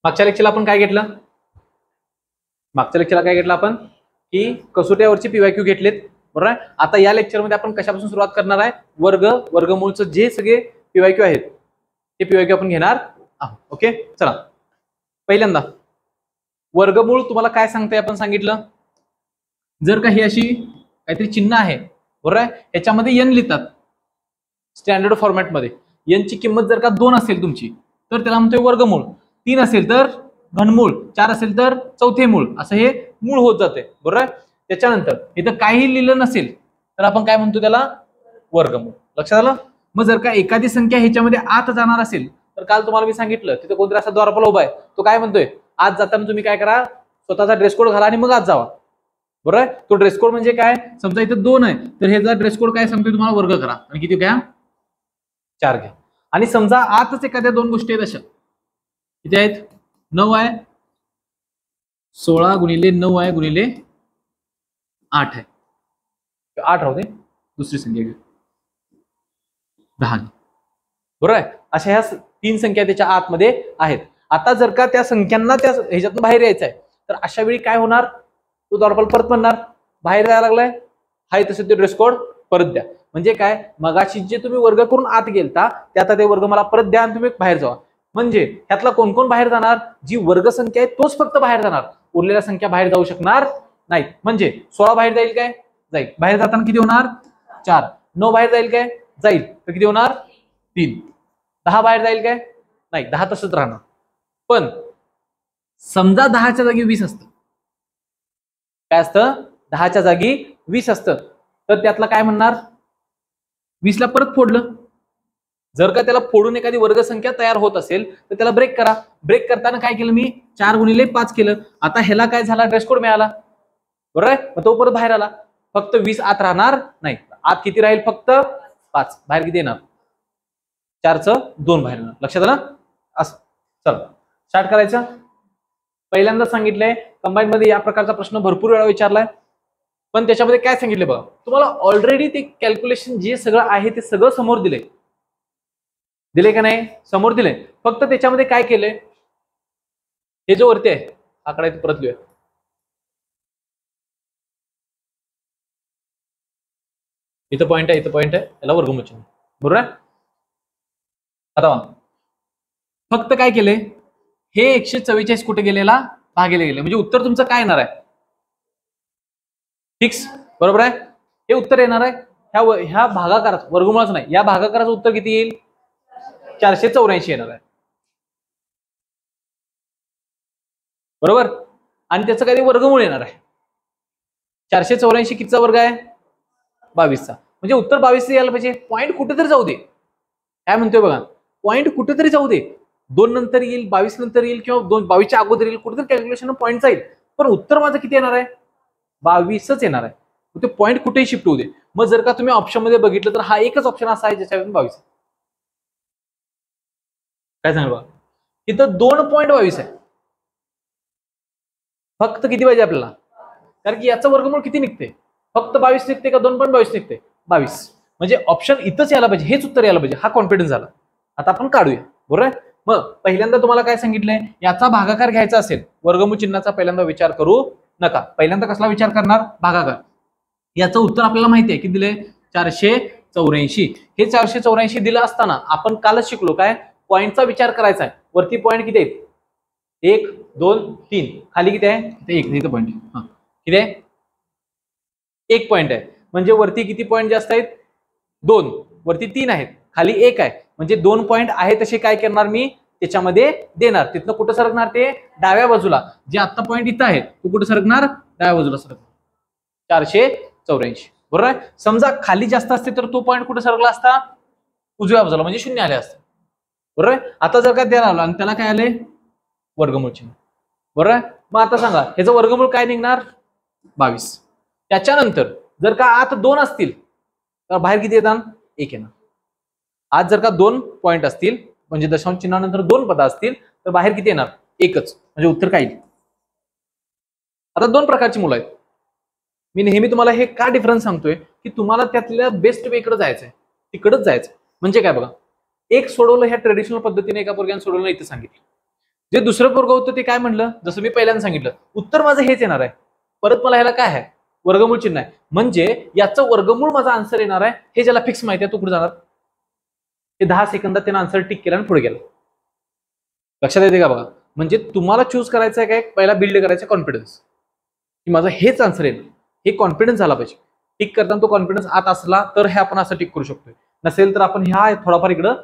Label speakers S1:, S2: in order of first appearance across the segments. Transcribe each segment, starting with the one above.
S1: मागच्या लेक्चरला आपण काय घेतलं? मागच्या लेक्चरला काय घेतलं आपण की कसोट्यावरचे पीवायक्यू घेतलेत, बरोबर आहे. आता या लेक्चरमध्ये आपण कशापासून सुरुवात करणार आहे? वर्गमूळचं जे सगळे पीवायक्यू आहेत ते पीवायक्यू आपण घेणार आहोत. ओके, चला. पहिल्यांदा वर्गमूळ तुम्हाला काय सांगताय आपण सांगितलं, जर काही अशी काहीतरी चिन्ह आहे, बरोबर आहे, याच्यामध्ये n लिहितात स्टँडर्ड फॉर्मॅटमध्ये. n ची किंमत जर का 2 असेल तुमची तर त्याला म्हणतोय वर्गमूळ, 3 असेल तर घनमूळ, 4 असेल तर चौथे मूळ, असं हे मूळ होत जाते, बरोबर आहे. त्याच्यानंतर इथं काही लिहिलं नसेल तर आपण काय म्हणतो? त्याला वर्गमूळ. लक्षात आलं? मग जर का एखादी संख्या ह्याच्यामध्ये आत जाणार असेल तर काल तुम्हाला मी सांगितलं तिथं कोणतरी असा द्वारपाल उभा आहे, तो काय म्हणतोय? आत जाताना तुम्ही काय करा? स्वतःचा ड्रेस कोड घाला आणि मग आत जावा, बरोबर आहे. तो ड्रेस कोड म्हणजे काय? समजा इथं 2 आहे तर ह्याचा ड्रेस कोड काय सांगतोय? तुम्हाला वर्ग करा आणि किती घ्या? 4 घ्या. आणि समजा आतच एखाद्या 2 गोष्टी आहेत अशा, किती आहेत? 9 आहे, 16 गुणिले 9 आहे गुणिले 8 आहे, 8 राहू दे, दुसरी संख्या घ्या 10, बरोबर आहे. अशा ह्या 3 संख्या त्याच्या आतमध्ये आहेत. आता जर का त्या संख्यांना त्या ह्याच्यातून बाहेर यायचं आहे तर अशा वेळी काय होणार? तो द्वारपाल परत म्हणणार बाहेर जायला लागलाय, हाय तसे ते ड्रेस कोड परत द्या. म्हणजे काय? मगाशी जे तुम्ही वर्ग करून आत गेलता ते आता ते वर्ग मला परत द्या आणि तुम्ही बाहेर जावा. म्हणजे ह्यातला कोण कोण बाहेर जाणार? जी वर्ग संख्या आहे तोच फक्त बाहेर जाणार, उरलेल्या संख्या बाहेर जाऊ शकणार नाहीत. म्हणजे 16 बाहेर जाईल काय? जाईल. बाहेर जाताना किती होणार? 4. 9 बाहेर जाईल काय? जाईल. तर किती होणार? 3. 10 बाहेर जाईल काय? नाही, 10 तसंच राहणार. पण समजा 10च्या जागी 20 असतं, काय असतं? 10च्या जागी 20 असतं तर त्यातला काय म्हणणार? 20 ला परत फोडलं. जर का त्याला फोडून एखादी वर्गसंख्या तयार होत असेल तर त्याला ब्रेक करा. ब्रेक करताना काय केलं मी? 4 गुणिले 5 केलं. आता ह्याला काय झाला? ड्रेस कोड मिळाला, बरोबर आहे. मग तो परत बाहेर आला. फक्त 20 आत राहणार नाही. आत किती राहील? फक्त 5. बाहेर किती येणार? 4चं 2 बाहेर येणार. लक्षात आलं? असं. चला स्टार्ट करायचं. पहिल्यांदा सांगितलंय कंबाईन मध्ये या प्रकारचा प्रश्न भरपूर वेळा विचारलाय, पण त्याच्यामध्ये काय सांगितले बघा, तुम्हाला ऑलरेडी ते कॅल्क्युलेशन जे सगळं आहे ते सगळं समोर दिले का नाही? समोर दिले. फक्त त्याच्यामध्ये काय केलंय? हे जो वरती आहे आकडा परत लिहूया. इथं पॉइंट आहे, इथं पॉइंट आहे, याला वर्गमूळ चिन्ह, बरोबर आहे. आता फक्त काय केलंय? हे 144 कुठे गेलेला? भागिले गेले. म्हणजे उत्तर तुमचं काय येणार आहे? फिक्स, बरोबर आहे. हे उत्तर येणार आहे ह्या भागाकाराचं, वर्गमूळाचं नाही, या भागाकाराचं उत्तर किती येईल? 484 येणार आहे, बरोबर. आणि त्याचं काही वर्गमूळ येणार आहे. 484 कितीचा वर्ग आहे? 22चा. म्हणजे उत्तर 22 यायला पाहिजे. पॉईंट कुठेतरी जाऊ दे. काय म्हणतोय बघा, पॉईंट कुठेतरी जाऊ दे. 2 नंतर येईल, 22 नंतर येईल किंवा 22च्या अगोदर येईल, कुठेतरी कॅल्क्युलेशन पॉईंट जाईल. पण उत्तर माझं किती येणार आहे? 22च येणार आहे. ते पॉईंट कुठेही शिफ्ट होऊ दे. मग जर का तुम्ही ऑप्शन मध्ये बघितलं तर हा एकच ऑप्शन असा आहे ज्याच्यावरून 22. काय सांगा बघा, इथं 2.22 आहे. फक्त किती पाहिजे आपल्याला? कारण की याचं वर्गमूळ किती निघते? फक्त 22 निघते का 2.22 निघते? 22. म्हणजे ऑप्शन इथंच यायला पाहिजे, हेच उत्तर यायला पाहिजे. हा कॉन्फिडन्स झाला. आता आपण काढूया, बरोबर आहे. मग पहिल्यांदा तुम्हाला काय सांगितलंय? याचा भागाकार घ्यायचा असेल, वर्गमूळ चिन्हाचा पहिल्यांदा विचार करू नका. पहिल्यांदा कसला विचार करणार? भागाकार. याचं उत्तर आपल्याला माहिती आहे, किती दिले? 484. हे 484 दिलं असताना आपण कालच शिकलो काय? पॉईंटचा विचार करायचा आहे. वरती पॉईंट किती आहेत? 1 2 3. खाली किती आहे? इथं पॉईंट किती आहे? 1 पॉईंट आहे. म्हणजे वरती किती पॉईंट जास्त आहेत? 2. वरती 3 आहेत, खाली 1 आहे. म्हणजे 2 पॉईंट आहे तसे काय करणार मी? त्याच्यामध्ये देणार. तिथनं कुठं सरकणार? ते डाव्या बाजूला. जे आता पॉईंट इथं आहे तो कुठं सरकणार? डाव्या बाजूला सरकणार. 484, बरोबर आहे. समजा खाली जास्त असते तर तो पॉईंट कुठे सरकला असता? उजव्या बाजूला, म्हणजे 0 आले असते, बरोबर आहे. आता जर का द्यायला आलो आणि त्याला काय आले? वर्गमूळ चिन्ह, बरोबर आहे. मग आता सांगा ह्याचं वर्गमूळ काय निघणार? 22. त्याच्यानंतर जर का आत 2 असतील तर बाहेर किती येतात? 1 येणार. आज जर का 2 पॉईंट असतील म्हणजे दशांश चिन्हानंतर 2 पद असतील तर बाहेर किती येणार? 1च. म्हणजे उत्तर काय येईल? आता 2 प्रकारची मुलं आहेत. मी नेहमी तुम्हाला हे का डिफरन्स सांगतोय की तुम्हाला त्यातल्या बेस्ट वे कडे जायचंय, तिकडच जायचं. म्हणजे काय बघा, एक सोडवलं ह्या ट्रेडिशनल पद्धतीने एका पोरग्याने सोडवलं इथे सांगितलं. जे दुसरं पोरग होतं ते काय म्हणलं, जसं मी पहिल्यांदा सांगितलं, उत्तर माझं हेच येणार आहे. परत मला ह्याला काय आहे, वर्गमूळ चिन्ह आहे, म्हणजे याचं वर्गमूळ माझा आन्सर येणार आहे. हे ज्याला फिक्स माहिती आहे तो कुठे जाणार, हे 10 सेकंदात त्यानं आन्सर टिक केला आणि पुढे गेला. लक्षात येते का बघा. म्हणजे तुम्हाला चूज करायचं आहे काय, पहिला बिल्ड करायचं कॉन्फिडन्स की माझं हेच आन्सर येईल, हे कॉन्फिडन्स झाला पाहिजे. टिक करताना तो कॉन्फिडन्स आत असला तर हे आपण असं टिक करू शकतोय, नसेल तर आपण ह्या थोडाफार इकडं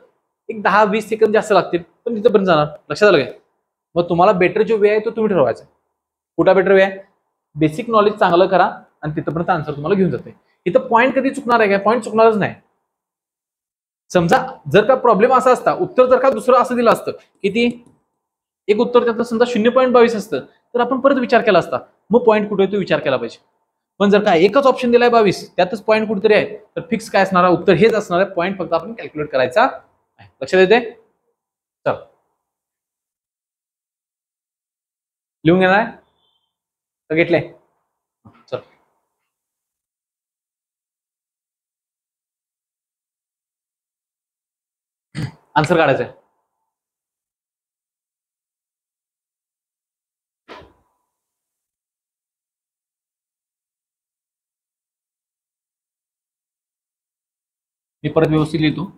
S1: एक 10-20 सेकंद जास्त लागतील, पण तिथं पण जाणार. लक्षात आलं काय. मग तुम्हाला बेटर जो वे आहे तो तुम्ही ठरवायचा. कुठला बेटर वे आहे, बेसिक नॉलेज चांगलं करा आणि तिथपर्यंत आन्सर तुम्हाला घेऊन जाते. इथं पॉईंट कधी चुकणार आहे काय, पॉईंट चुकणारच नाही. समजा जर का प्रॉब्लेम असा असता, उत्तर जर का दुसरं असं दिलं असतं, किती एक उत्तर त्यातलं समजा 0.22 असतं, तर आपण परत विचार केला असता, मग पॉईंट कुठे तो विचार केला पाहिजे. पण जर का एकच ऑप्शन दिलाय 22, त्यातच पॉईंट कुठेतरी आहे, तर फिक्स काय असणार आहे, उत्तर हेच असणार आहे. पॉईंट फक्त आपण कॅल्क्युलेट करायचा आहे. लक्षात येते. चल लिहून घेणार आहे, घेतले. चल आन्सर काढायचं आहे. मी परत व्यवस्थित लिहितो.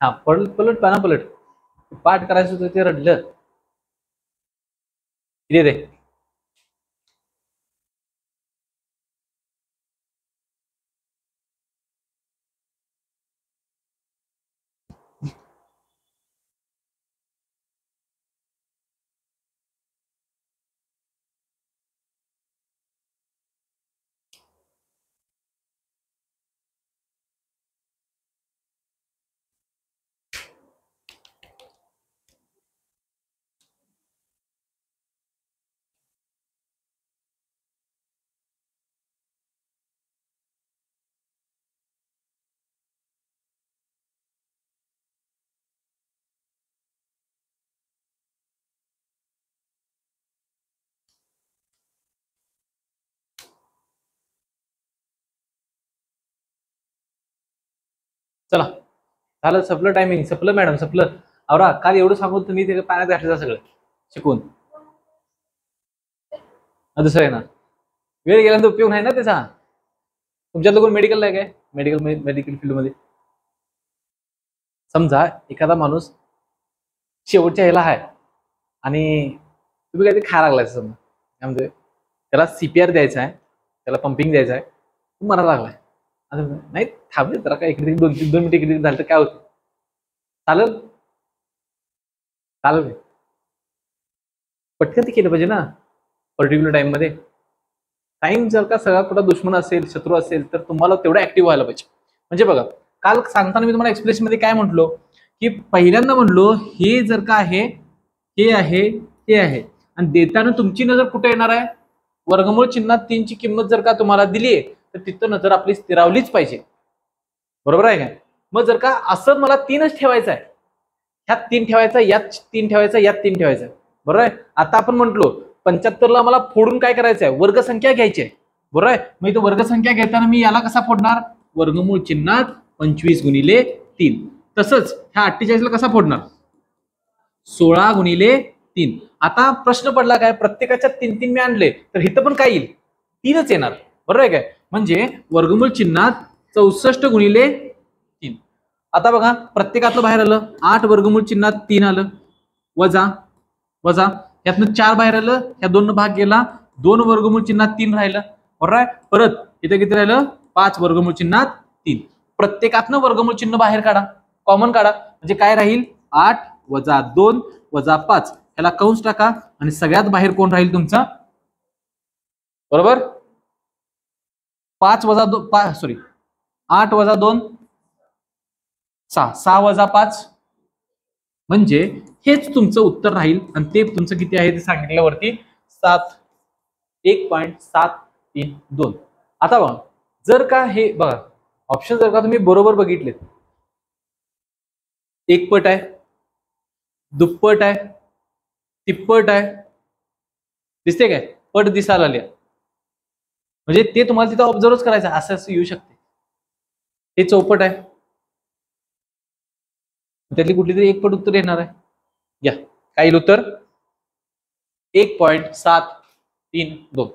S1: हा पलट पलट पाना पलट, पाठ करायचं होतं ते रडलं. किती दे चला झालं, संपलं टायमिंग, संपलं मॅडम, संपलं. आवरा, काल एवढं सांगून तुम्ही ते पाण्यात घातलं सगळं शिकून. दुसरं आहे ना, वेळ गेल्यानंतर उपयोग नाही ना त्याचा. तुमच्यातलं कोण मेडिकलला आहे काय, मेडिकल फील्डमध्ये समजा एखादा माणूस शेवटच्या ह्याला आहे आणि तुम्ही काहीतरी खायला लागलाय, समजा त्यामध्ये त्याला सीपीआर द्यायचा आहे, त्याला पंपिंग द्यायचं आहे, तो मरायला लागलाय. नाही थांबले जरा, काय इकडे 2 मिनिटं इकडे झालं तर काय होतं, चालेल चालेल. पटकन ते केलं पाहिजे ना पर्टिक्युलर टाइम मध्ये. टाइम जर का सगळा कुठला दुश्मन असेल, शत्रू असेल, तर तुम्हाला तेवढं ऍक्टिव्ह व्हायला पाहिजे. म्हणजे बघा, काल सांगताना मी तुम्हाला एक्सप्लेनेशन मध्ये काय म्हटलो, की पहिल्यांदा म्हणलो हे जर का आहे, हे आहे, हे आहे, आणि देताना तुमची नजर कुठे येणार आहे, वर्गमूळ चिन्हात 3 ची किंमत जर का तुम्हाला दिली आहे, तर तिथं नजर आपली स्थिरावलीच पाहिजे. बरोबर आहे का. मग जर का असं मला 3च ठेवायचं आहे, ह्यात 3 ठेवायचं, यात 3 ठेवायचं, यात 3 ठेवायचं, बरोबर आहे. आता आपण म्हटलो 75ला मला फोडून काय करायचं आहे, वर्गसंख्या घ्यायची आहे, बरोबर आहे. मग इथं वर्गसंख्या घेताना मी याला कसा फोडणार, वर्गमूळ चिन्हात 25 गुणिले 3. तसंच ह्या 48ला कसा फोडणार, 16 गुणिले 3. आता प्रश्न पडला काय, प्रत्येकाच्या 3 मी आणले, तर इथं पण काय येईल, 3च येणार, बरोबर आहे काय. म्हणजे वर्गमूळ चिन्हात 64 गुणिले 3. आता बघा, प्रत्येकातलं बाहेर आलं 8, वर्गमूळ चिन्हात 3 आलं, वजा वजा, यातनं 4 बाहेर आलं, ह्या 2 भाग गेला, 2 वर्गमूळ चिन्हात 3 राहिलं, बरोबर आहे. परत इथे किती राहिलं, 5, वर्गमूळ चिन्हात 3. प्रत्येकातनं वर्गमूळ चिन्ह बाहेर काढा, कॉमन काढा, म्हणजे काय राहील, 8 वजा 2 वजा 5 ह्याला कंस टाका आणि सगळ्यात बाहेर कोण राहील तुमचा? बरोबर 5 वजा 2 सॉरी 8 वजा 2 6 6 वजा 5 म्हणजे हेच तुमचं उत्तर राहील आणि ते तुमचं किती आहे ते सांगितल्यावरती 1.732. आता बघा जर का हे बघा ऑप्शन जर का तुम्ही बरोबर बघितलेत, एकपट आहे, दुप्पट आहे, तिप्पट आहे, दिसते काय? पट दिसायला आल्या म्हणजे ते तुम्हाला तिथं ऑब्झर्वच करायचं, असं असं येऊ शकते. हे चौपट आहे, त्यातली कुठली तरी एक पट उत्तर येणार आहे. या काय येईल उत्तर? 1.732.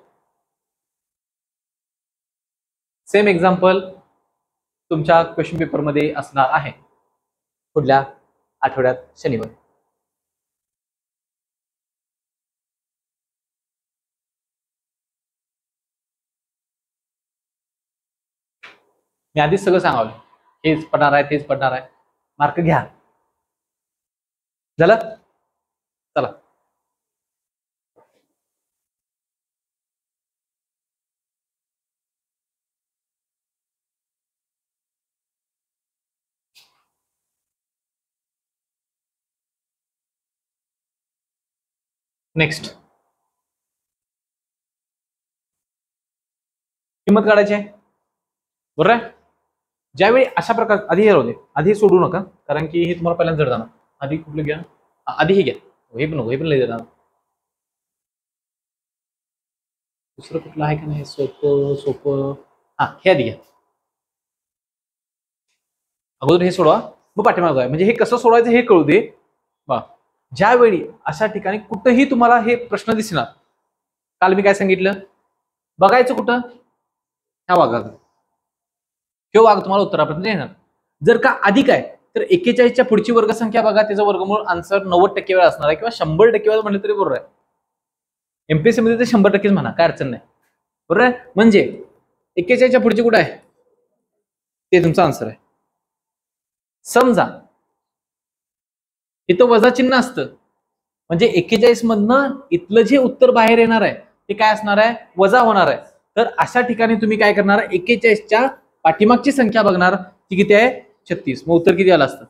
S1: सेम एक्झाम्पल तुमच्या क्वेश्चन पेपर मध्ये असणार आहे पुढल्या आठवड्यात शनिवारी. मी आधीच सगळं सांगावलं, हेच पडणार आहे तेच पडणार आहे, मार्क घ्या. झालं? चला नेक्स्ट किंमत काढायची आहे. बरोबर आहे. ज्यावेळी अशा प्रकार आधी हे होते, आधी सोडू नका कारण की हे तुम्हाला पहिल्यांदा जड जाणार. आधी कुठलं घ्या? आधी हे घ्या, हे पण नको, हे पण लय जाणार. दुसरं कुठलं आहे का नाही सोपं सोपं? हा हे आधी घ्या, अगोदर हे सोडवा मग पाठीमागं आहे, म्हणजे हे कसं सोडवायचं हे कळू दे. बा ज्यावेळी अशा ठिकाणी कुठंही तुम्हाला हे प्रश्न दिसणार, काल मी काय सांगितलं, बघायचं कुठं? ह्या वाघाकडे, किंवा वाघ तुम्हाला उत्तरापर्यंत येणार. जर का अधिक आहे तर 41च्या पुढची वर्गसंख्या बघा, त्याचं वर्गमूळ आन्सर 90% वेळा असणार आहे किंवा 100% वेळा म्हणलं तरी बरोबर आहे. एमपीएससी मध्ये ते 100%च म्हणा, काय अडचण नाही. बरोबर आहे. म्हणजे 41च्या पुढची कुठं आहे ते तुमचा आन्सर आहे. समजा इथं वजा चिन्ह असतं म्हणजे 41 मधनं इथलं जे उत्तर बाहेर येणार आहे ते काय असणार आहे? वजा होणार आहे. तर अशा ठिकाणी तुम्ही काय करणार? 41च्या पाठीमागची संख्या बघणार, ती किती आहे? 36. मग उत्तर किती आलं असतं?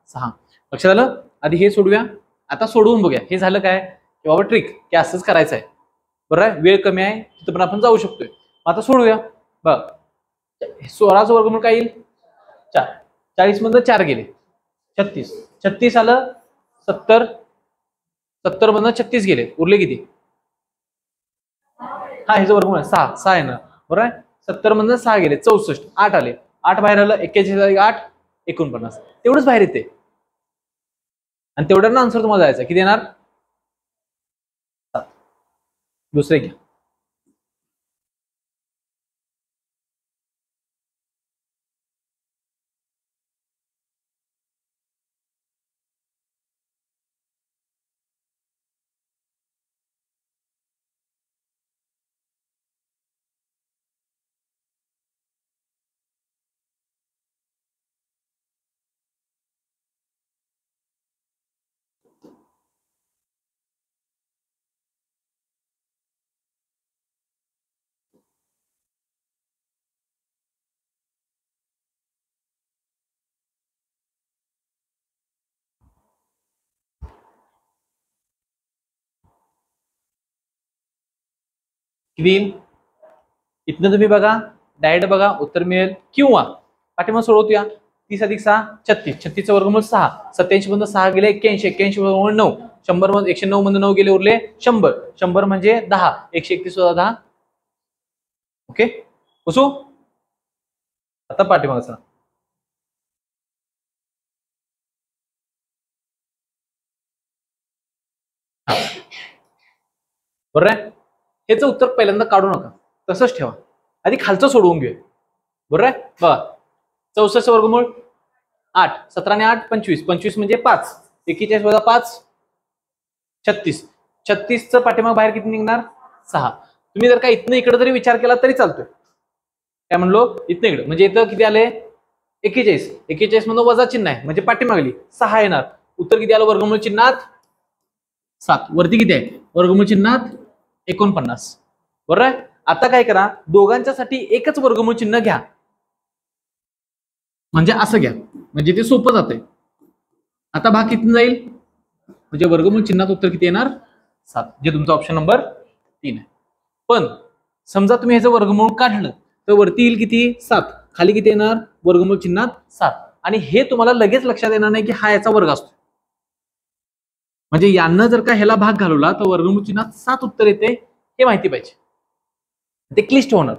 S1: 6. लक्षात आलं? आधी हे सोडूया, आता सोडवून बघूया. हे झालं काय की बाबा ट्रिक की असंच करायचं आहे. बरोबर आहे. वेळ कमी आहे तिथं पण आपण जाऊ शकतोय. आता सोडूया. बघ 16चं वर्गमूळ काय येईल? 4. 40 मधनं 4 गेले 36. 36 आलं 70. 70 मधनं 36 गेले, उरले किती? हा ह्याचं वर्गमूळ आहे 6. 6 आहे ना, बरोबर आहे. 70 मधनं 6 गेले 64. 8 आले, 8 बाहेर आलं, 41 8 49. तेवढंच बाहेर येते आणि तेवढ्यानं आन्सर तुम्हाला जायचं. किती येणार? 7. दुसरे घ्या. किती? इथनं तुम्ही बघा, डायरेक्ट बघा उत्तर मिळेल किंवा पाठीमागे सोडवूया. 30 अधिक 6 36. 36चं वर्गमूळ 6. 87 मधून 6 गेले 81. 81 वर्गमूळ 9. 100 मध्ये 109 मधून 9 गेले, उरले 100. 100 म्हणजे 10. 131 वजा 10. ओके बसू. आता पाठीमागचा बरोबर आहे. ह्याचं उत्तर पहिल्यांदा काढू नका, तसंच ठेवा. आधी खालचं सोडवून घेऊया. बरोबर आहे. बघा 64 वर्गमूळ 8. 17 आणि 8 25. 25 म्हणजे 5. 41 वजा 5 36. 36चं पाठीमाग बाहेर किती निघणार? 6. तुम्ही जर का इथनं इकडे जरी विचार केला तरी चालतोय. काय म्हणलो? इथनं इकडे म्हणजे इथं किती आले? 41. 41 मधून वजा चिन्ह आहे म्हणजे पाठीमागली 6 येणार. उत्तर किती आलं वर्गमूळ चिन्हात 7. वरती किती आहे वर्गमूळ चिन्हात 49. बरोबर आहे. आता काय करा दोघांच्यासाठी एकच वर्गमूळ चिन्ह घ्या, म्हणजे असं घ्या म्हणजे ते सोपं जातंय. आता भाग किती जाईल म्हणजे वर्गमूळ चिन्हात उत्तर किती येणार 7, जे तुमचा ऑप्शन नंबर 3 आहे. पण समजा तुम्ही ह्याचं वर्गमूळ काढलं तर वरती येईल किती 7, खाली किती येणार वर्गमूळ चिन्हात 7. आणि हे तुम्हाला लगेच लक्षात येणार नाही की हा याचा वर्ग असतो. म्हणजे यांना जर का ह्याला भाग घालवला तर वर्गमूळ चिन्हात 7 उत्तर येते हे माहिती पाहिजे, ते क्लिष्ट होणार.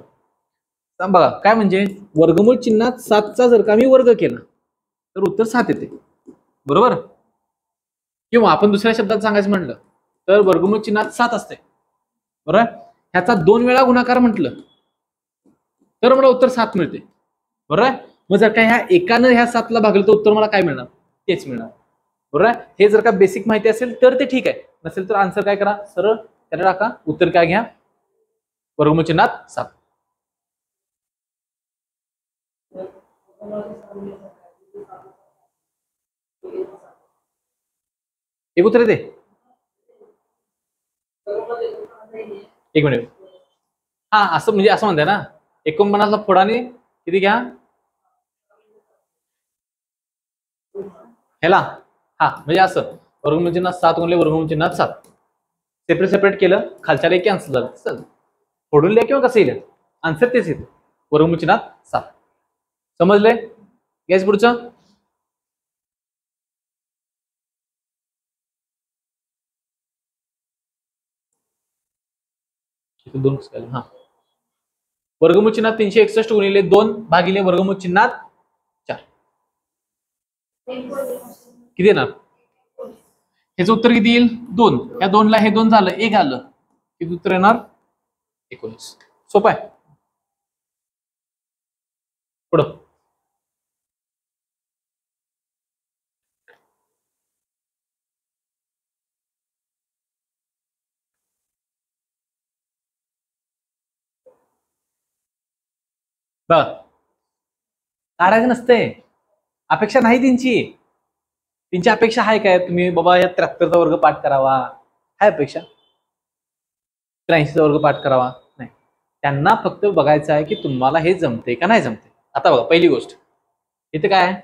S1: बघा काय म्हणजे वर्गमूळ चिन्हात 7चा जर का मी वर्ग केला तर उत्तर 7 येते. बरोबर. किंवा आपण दुसऱ्या शब्दात सांगायचं म्हटलं तर वर्गमूळ चिन्हात 7 असते. बरोबर. ह्याचा 2 वेळा गुणाकार म्हटलं तर मला उत्तर 7 मिळते. बरोबर. मग जर का ह्या एकानं ह्या 7ला भागलं तर उत्तर मला काय मिळणार तेच मिळणार. बरोबर. हे जर का बेसिक माहिती असेल तर ते ठीक आहे, नसेल तर आन्सर काय करा सरळ त्याला टाका, उत्तर काय घ्या वर्गमूळ चिन्हात 7. एक उत्तर येते. एक मिनिट. हा असं म्हणजे असं म्हणताय ना 49ला फोडाने किती घ्या ह्याला. हा म्हणजे असं वर्गमूळ चिन्हात 7 गुणले वर्गमूळ चिन्हात 7 सेपरेट सेपरेट केलं खालच्याला कॅन्सल झालं. चल फोडून लिहा किंवा कसं येईल आन्सर तेच येते वर्गमूळ चिन्हात 7. समजले. गॅस पुढचं. दोन हा वर्गमूळ चिन्हात 361 गुणिले 2 भागिले वर्गमूळ चिन्हात 4 किती येणार. ह्याचं उत्तर किती येईल 2. या 2ला हे 2 झालं 1 आलं किती उत्तर येणार 19. सोपं आहे. पुढं बघा काढायचं नसतंय, अपेक्षा नाही त्यांची अपेक्षा आहे काय तुम्ही बाबा या 73चा वर्ग पाठ करावा, काय अपेक्षा 83चा वर्ग पाठ करावा नाही. त्यांना फक्त बघायचं आहे की तुम्हाला हे जमते का नाही जमते. आता बघा पहिली गोष्ट इथे काय आहे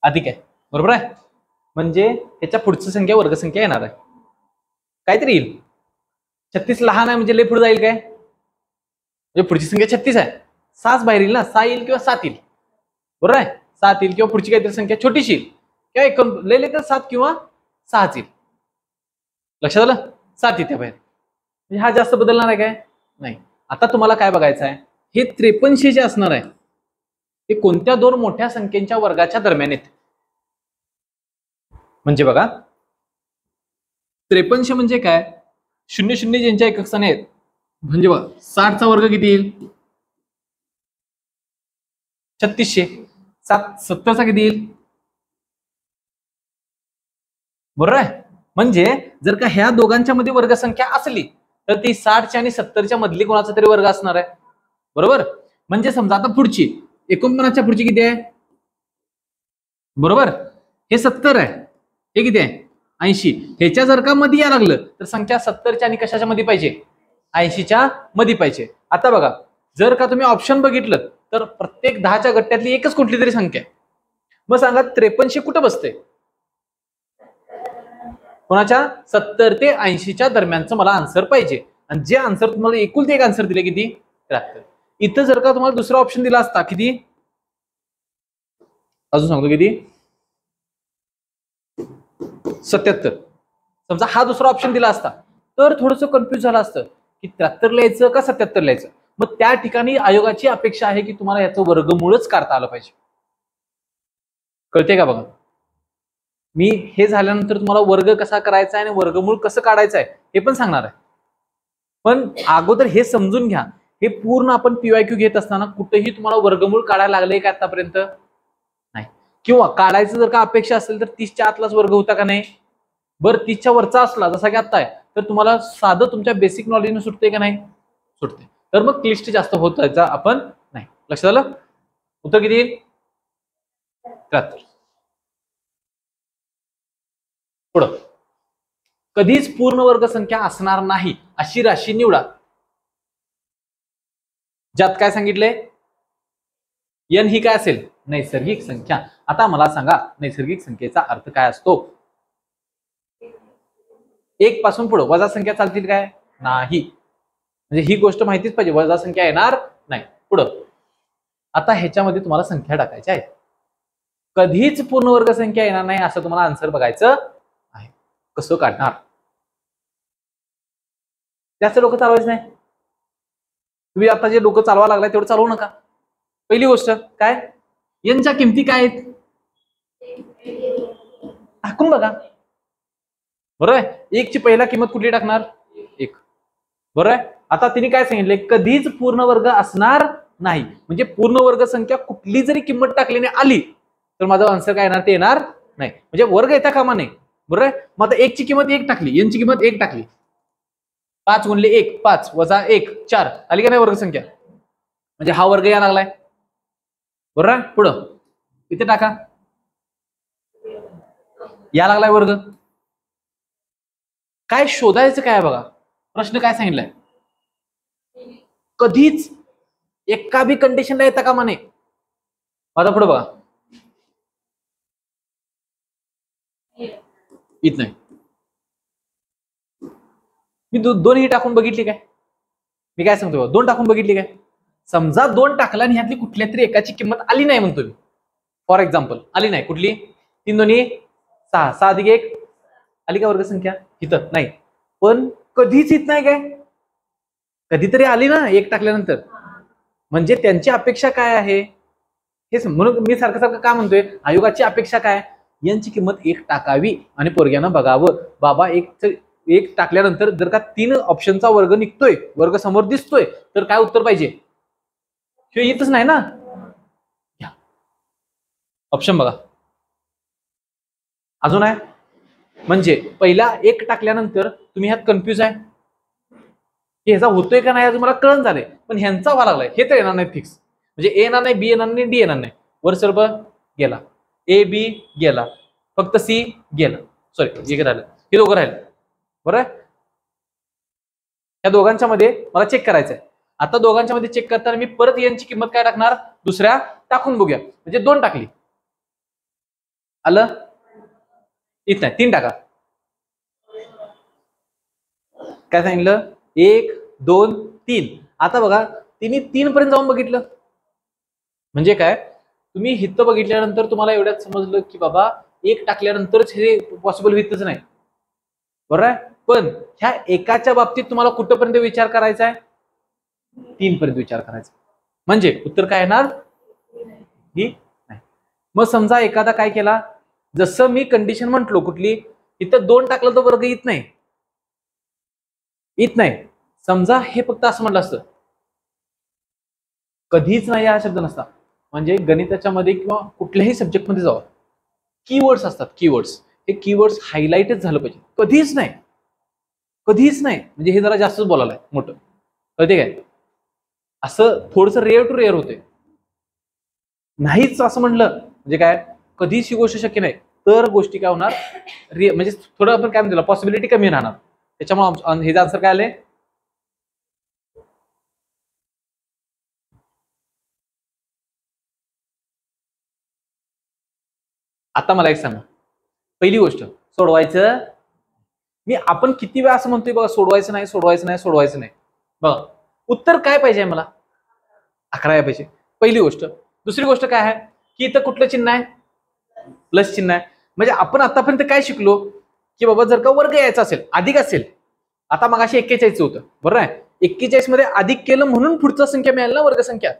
S1: अधिक आहे. बरोबर आहे. म्हणजे ह्याच्या पुढची संख्या वर्गसंख्या येणार आहे काहीतरी येईल. 36 लहान आहे म्हणजे लय पुढे जाईल काय म्हणजे पुढची संख्या 36 आहे 6 बाहेर येईल ना 6 येईल किंवा 7 येईल. बरोबर आहे 7 येईल किंवा पुढची काहीतरी संख्या छोटीशी येईल किंवा एकूण लय तर 7 किंवा 6 येईल. लक्षात आलं 7 येते बाहेर म्हणजे हा जास्त बदलणार आहे काय नाही. आता तुम्हाला काय बघायचं आहे हे 53 जे असणार आहे ते कोणत्या दोन मोठ्या संख्येच्या वर्गाच्या दरम्यान येते. म्हणजे बघा 53 म्हणजे काय 0 0 ज्यांच्या एकक स्थानी आहेत म्हणजे बघा 60चा वर्ग किती येईल 3600. 70चा किती येईल बरोबर आहे. म्हणजे जर का ह्या दोघांच्या मध्ये वर्गसंख्या असली तर ती 60च्या आणि 70च्या मधली कोणाचा तरी वर्ग असणार आहे. बरोबर. म्हणजे समजा आता पुढची 49च्या पुढची किती आहे बरोबर हे 70 आहे हे किती आहे 80. ह्याच्या जर का मध्ये या लागलं तर संख्या 70च्या आणि कशाच्या मध्ये पाहिजे 80च्या मध्ये पाहिजे. आता बघा जर का तुम्ही ऑप्शन बघितलं तर प्रत्येक 10च्या गट्ट्यातली एकच कुठली तरी संख्या आहे. मग सांगा 53 कुठं बसते कोणाच्या 70 ते 80च्या दरम्यानचं मला आन्सर पाहिजे. आणि जे आन्सर तुम्हाला एकूण एक आन्सर दिले किती 73. इथं जर का तुम्हाला दुसरा ऑप्शन दिला असता किती अजून सांगतो किती 77. समजा हा दुसरा ऑप्शन दिला असता तर थोडंसं कन्फ्युज झालं असतं की 73 लिहायचं का 77 लिहायचं. मग त्या ठिकाणी आयोगाची अपेक्षा आहे की तुम्हाला याचं वर्गमूळच काढता आलं पाहिजे. कळते का बघा. मी हे झाल्यानंतर तुम्हाला वर्ग कसा करायचा आहे आणि वर्गमूळ कसं काढायचं आहे हे पण सांगणार आहे. पण अगोदर हे समजून घ्या हे पूर्ण आपण PYQ घेत असताना कुठेही तुम्हाला वर्गमूळ काढायला लागले का आतापर्यंत नाही. किंवा काढायचं जर का अपेक्षा असेल तर 30च्या आतलाच वर्ग होता का नाही. बरं 30च्या वरचा असला जसा की आता आहे तर तुम्हाला साधं तुमच्या बेसिक नॉलेजने सुटते का नाही सुटते. तर मग क्लिष्ट जास्त होत जायचा आपण नाही. लक्षात आलं. उत्तर किती येईल 73. पुढं कधीच पूर्ण वर्ग संख्या असणार नाही अशी राशी निवडा. ज्यात काय सांगितलंय, n ही काय असेल, नैसर्गिक संख्या. आता मला सांगा नैसर्गिक संख्येचा अर्थ काय असतो. 1 पासून पुढे वजा संख्या चालतील काय, नाही. म्हणजे ही गोष्ट माहितीच पाहिजे, वजा संख्या येणार नाही. पुढं आता ह्याच्यामध्ये तुम्हाला संख्या टाकायच्या आहेत. कधीच पूर्ण वर्ग संख्या येणार नाही असं तुम्हाला आन्सर बघायचं आहे. कसं काढणार, त्याचं डोकं चालवायचं नाही. तुम्ही आता जे डोकं चालवा लागलाय तेवढं चालवू नका. पहिली गोष्ट काय, यांच्या किमती काय आहेत टाकून बघा. बरोबर आहे, 1 ची पहिला किंमत कुठली टाकणार, 1. बरोबर आहे. आता तिने काय सांगितले, कधीच पूर्ण वर्ग असणार नाही. म्हणजे पूर्ण वर्ग संख्या कुठली जरी किंमत टाकल्याने आली तर माझा आन्सर काय येणार, ते येणार नाही. म्हणजे वर्ग येता कामा नाही. बरोबर आहे. मग आता 1 ची किंमत 1 टाकली, n ची किंमत 1 टाकली, 5 गुणिले 1 5 वजा 1 4 आली का नाही वर्ग संख्या. म्हणजे हा वर्ग या लागलाय. बरोबर आहे. पुढं इथे टाका, या लागलाय वर्ग. काय शोधायचं काय बघा, प्रश्न काय सांगितलाय, कधीच एका बी कंडिशनला येता कामा नये. आता पुढे बघा, येत नाही. मी दोनही टाकून बघितली काय, मी काय सांगतो, 2 टाकून बघितली काय. समजा 2 टाकला आणि ह्यातली कुठल्या तरी एकाची किंमत आली नाही म्हणतो मी, फॉर एक्झाम्पल आली नाही. कुठली, 3 दोन्ही 6, 6 अधिक 1 आली का वर्ग संख्या, इथं नाही. पण कधीच येत नाही काय, कधीतरी आली ना 1 टाकल्यानंतर. म्हणजे त्यांची अपेक्षा काय आहे हे, म्हणून मी सारखं सारखं का म्हणतोय, आयोगाची अपेक्षा काय, यांची किंमत 1 टाकावी आणि पोरग्यानं बघावं बाबा 1 टाकल्यानंतर जर का 3 ऑप्शनचा वर्ग निघतोय, वर्ग समोर दिसतोय, तर काय उत्तर पाहिजे, हे येतच नाही ना. ऑप्शन बघा अजून आहे. म्हणजे पहिला 1 टाकल्यानंतर तुम्ही ह्यात कन्फ्युज आहे की ह्याचा होतोय का नाही, अजून मला कळण झालंय. पण ह्यांचा व्हा लागलाय, हे तर येणार नाही फिक्स. म्हणजे ए येणार नाही, बी येणार नाही, डी येणार नाही. वर सर्व गेला, ए बी गेला, फक्त सी गेला. सॉरी, एक राहिलं, हे दोघं राहिलं. बरोबर, या दोघांच्या मध्ये मला चेक करायचंय. आता दोघांच्या मध्ये चेक करताना मी परत यांची किंमत काय टाकणार, दुसऱ्या टाकून बघूया. म्हणजे 2 टाकली, आलं, इथं नाही, 3 टाका. काय सांगितलं, 1 2 3. आता बघा तिने 3 पर्यंत जाऊन बघितलं. म्हणजे काय, तुम्ही हित बघितल्यानंतर तुम्हाला एवढ्याच समजलं की बाबा 1 टाकल्यानंतरच हे पॉसिबल होतच नाही. बरोबर आहे. पण ह्या एकाच्या बाबतीत तुम्हाला कुठपर्यंत विचार करायचा आहे, 3 पर्यंत विचार करायचा. म्हणजे उत्तर काय येणार, ही नाही. मग समजा एखादा काय केला, जसं मी कंडिशन म्हंटलो कुठली, इथं 2 टाकलं तर वर्ग येत नाही, येत नाही. समजा हे फक्त असं म्हटलं असतं, कधीच नाही हा शब्द नसता. म्हणजे गणिताच्या मध्ये किंवा कुठल्याही सब्जेक्ट मध्ये जावा, कीवर्ड्स असतात, कीवर्ड्स. हे कीवर्ड्स हायलाइटच झालं पाहिजे. कधीच नाही, कधीच नाही. म्हणजे हे जरा जास्तच बोलायला मोठं, कळते काय. असं थोडस रेअर टू रेअर होते. नाहीच असं म्हणलं म्हणजे काय, कधीच ही गोष्ट शक्य नाही, तर गोष्टी काय होणार, म्हणजे थोडं आपण काय म्हणतो, पॉसिबिलिटी कमी राहणार. त्याच्यामुळे हे आन्सर काय आले, आता मला एक सांगा, पहिली गोष्ट सोडवायचं. मी आपण किती वेळा असं म्हणतोय बघा, सोडवायचं नाही, सोडवायचं नाही, सोडवायचं नाही. बघा उत्तर काय पाहिजे मला, 11 या पाहिजे, पहिली गोष्ट. दुसरी गोष्ट काय आहे की इथं कुठलं चिन्ह आहे, प्लस चिन्ह आहे. म्हणजे आपण आतापर्यंत काय शिकलो की बाबा जर का वर्ग यायचा असेल, अधिक असेल, आता मगाशी 41 होतं, बरोबर आहे. 41 मध्ये अधिक केलं म्हणून पुढचा संख्या मिळाली ना, वर्ग संख्या.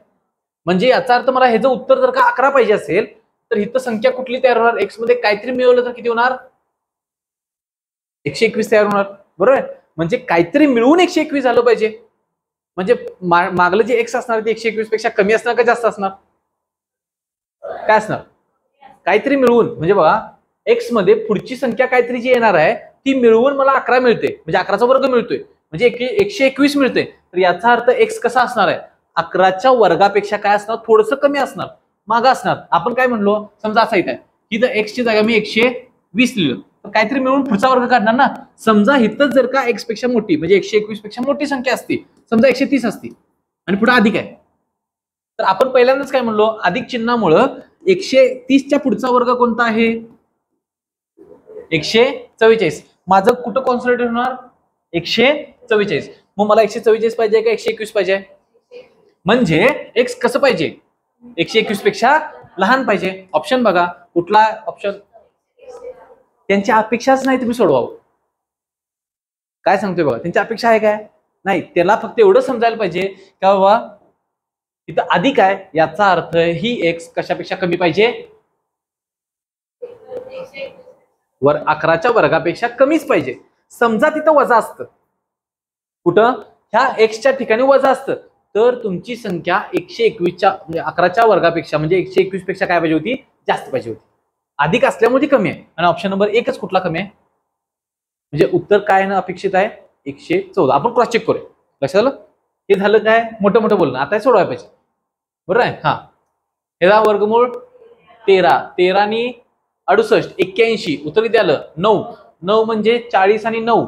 S1: म्हणजे याचा अर्थ मला ह्याचं उत्तर जर का 11 पाहिजे असेल, तर इथं संख्या कुठली तयार होणार, एक्स मध्ये काहीतरी मिळवलं तर किती होणार, 121 तयार होणार. बरोबर आहे. म्हणजे काहीतरी मिळवून 121 झालं पाहिजे. म्हणजे मागलं जे एक्स असणार ते 121 पेक्षा कमी असणार का जास्त असणार, काय असणार, काहीतरी मिळवून. म्हणजे बघा एक्स मध्ये पुढची संख्या काहीतरी जी येणार आहे ती मिळवून मला 11 मिळते, म्हणजे 11चा वर्ग मिळतोय, म्हणजे 121 मिळते. तर याचा अर्थ एक्स कसा असणार आहे, 11च्या वर्गापेक्षा काय असणार, थोडंसं कमी असणार, मागं असणार. आपण काय म्हणलो, समजा असा इथं आहे, इथं एक्सची जागा मी 120 लिहिलं, तर काहीतरी मिळून पुढचा वर्ग काढणार ना. समजा इथं जर का x पेक्षा मोठी म्हणजे 121 पेक्षा मोठी संख्या असती, समजा 130 असती आणि पुढे अधिक आहे, तर आपण पहिल्यांदाच काय म्हणलो, अधिक चिन्हामुळं 130च्या पुढचा वर्ग कोणता आहे, 144. माझं कुठं कॉन्सन्ट्रेट होणार, 144. मग मला 144 पाहिजे का 121 पाहिजे, म्हणजे x कसं पाहिजे, 121 पेक्षा लहान पाहिजे. ऑप्शन बघा कुठला ऑप्शन, त्यांची अपेक्षाच नाही तुम्ही सोडवावं. काय सांगतोय बघा, त्यांची अपेक्षा आहे काय नाही, त्याला फक्त एवढं समजायला पाहिजे का बाबा तिथं अधिक आहे, याचा अर्थ ही x कशापेक्षा कमी पाहिजे, 11च्या वर्गापेक्षा कमीच पाहिजे. समजा तिथं वजा असतं, कुठं ह्या x च्या ठिकाणी वजा असतं, तर तुमची संख्या 121च्या म्हणजे 11च्या वर्गापेक्षा म्हणजे 121 पेक्षा काय पाहिजे होती, जास्त पाहिजे होती. अधिक असल्यामुळे कमी आहे. आणि ऑप्शन नंबर 1च कुठला कमी आहे, म्हणजे उत्तर काय ना अपेक्षित आहे 114. आपण क्रॉस चेक करूया. लक्षात आलं, हे झालं काय मोठं मोठं बोलणं, आता सोडवायला पाहिजे. बरोबर आहे. हा, ह्याचा वर्गमूळ 13, 13 आणि 68, 81. उत्तर किती आलं, 9. 9 म्हणजे 40 आणि 9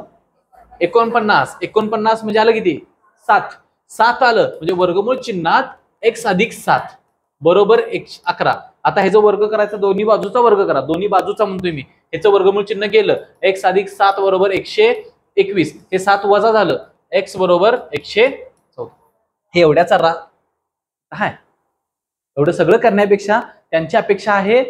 S1: 49. 49 म्हणजे आलं किती, 7. 7 आलं म्हणजे वर्गमूळ चिन्हात x अधिक 7 बरोबर 11. आता ह्याचा वर्ग करायचा, दोन्ही बाजूचा वर्ग करा, दोन्ही बाजूचा म्हणतोय मी, ह्याचं वर्गमूळ चिन्ह केलं, x अधिक 7 बरोबर 121. हे 7 वजा झालं, x बरोबर 114. हे एवढ्याचा हाय. एवढं सगळं करण्यापेक्षा त्यांची अपेक्षा आहे,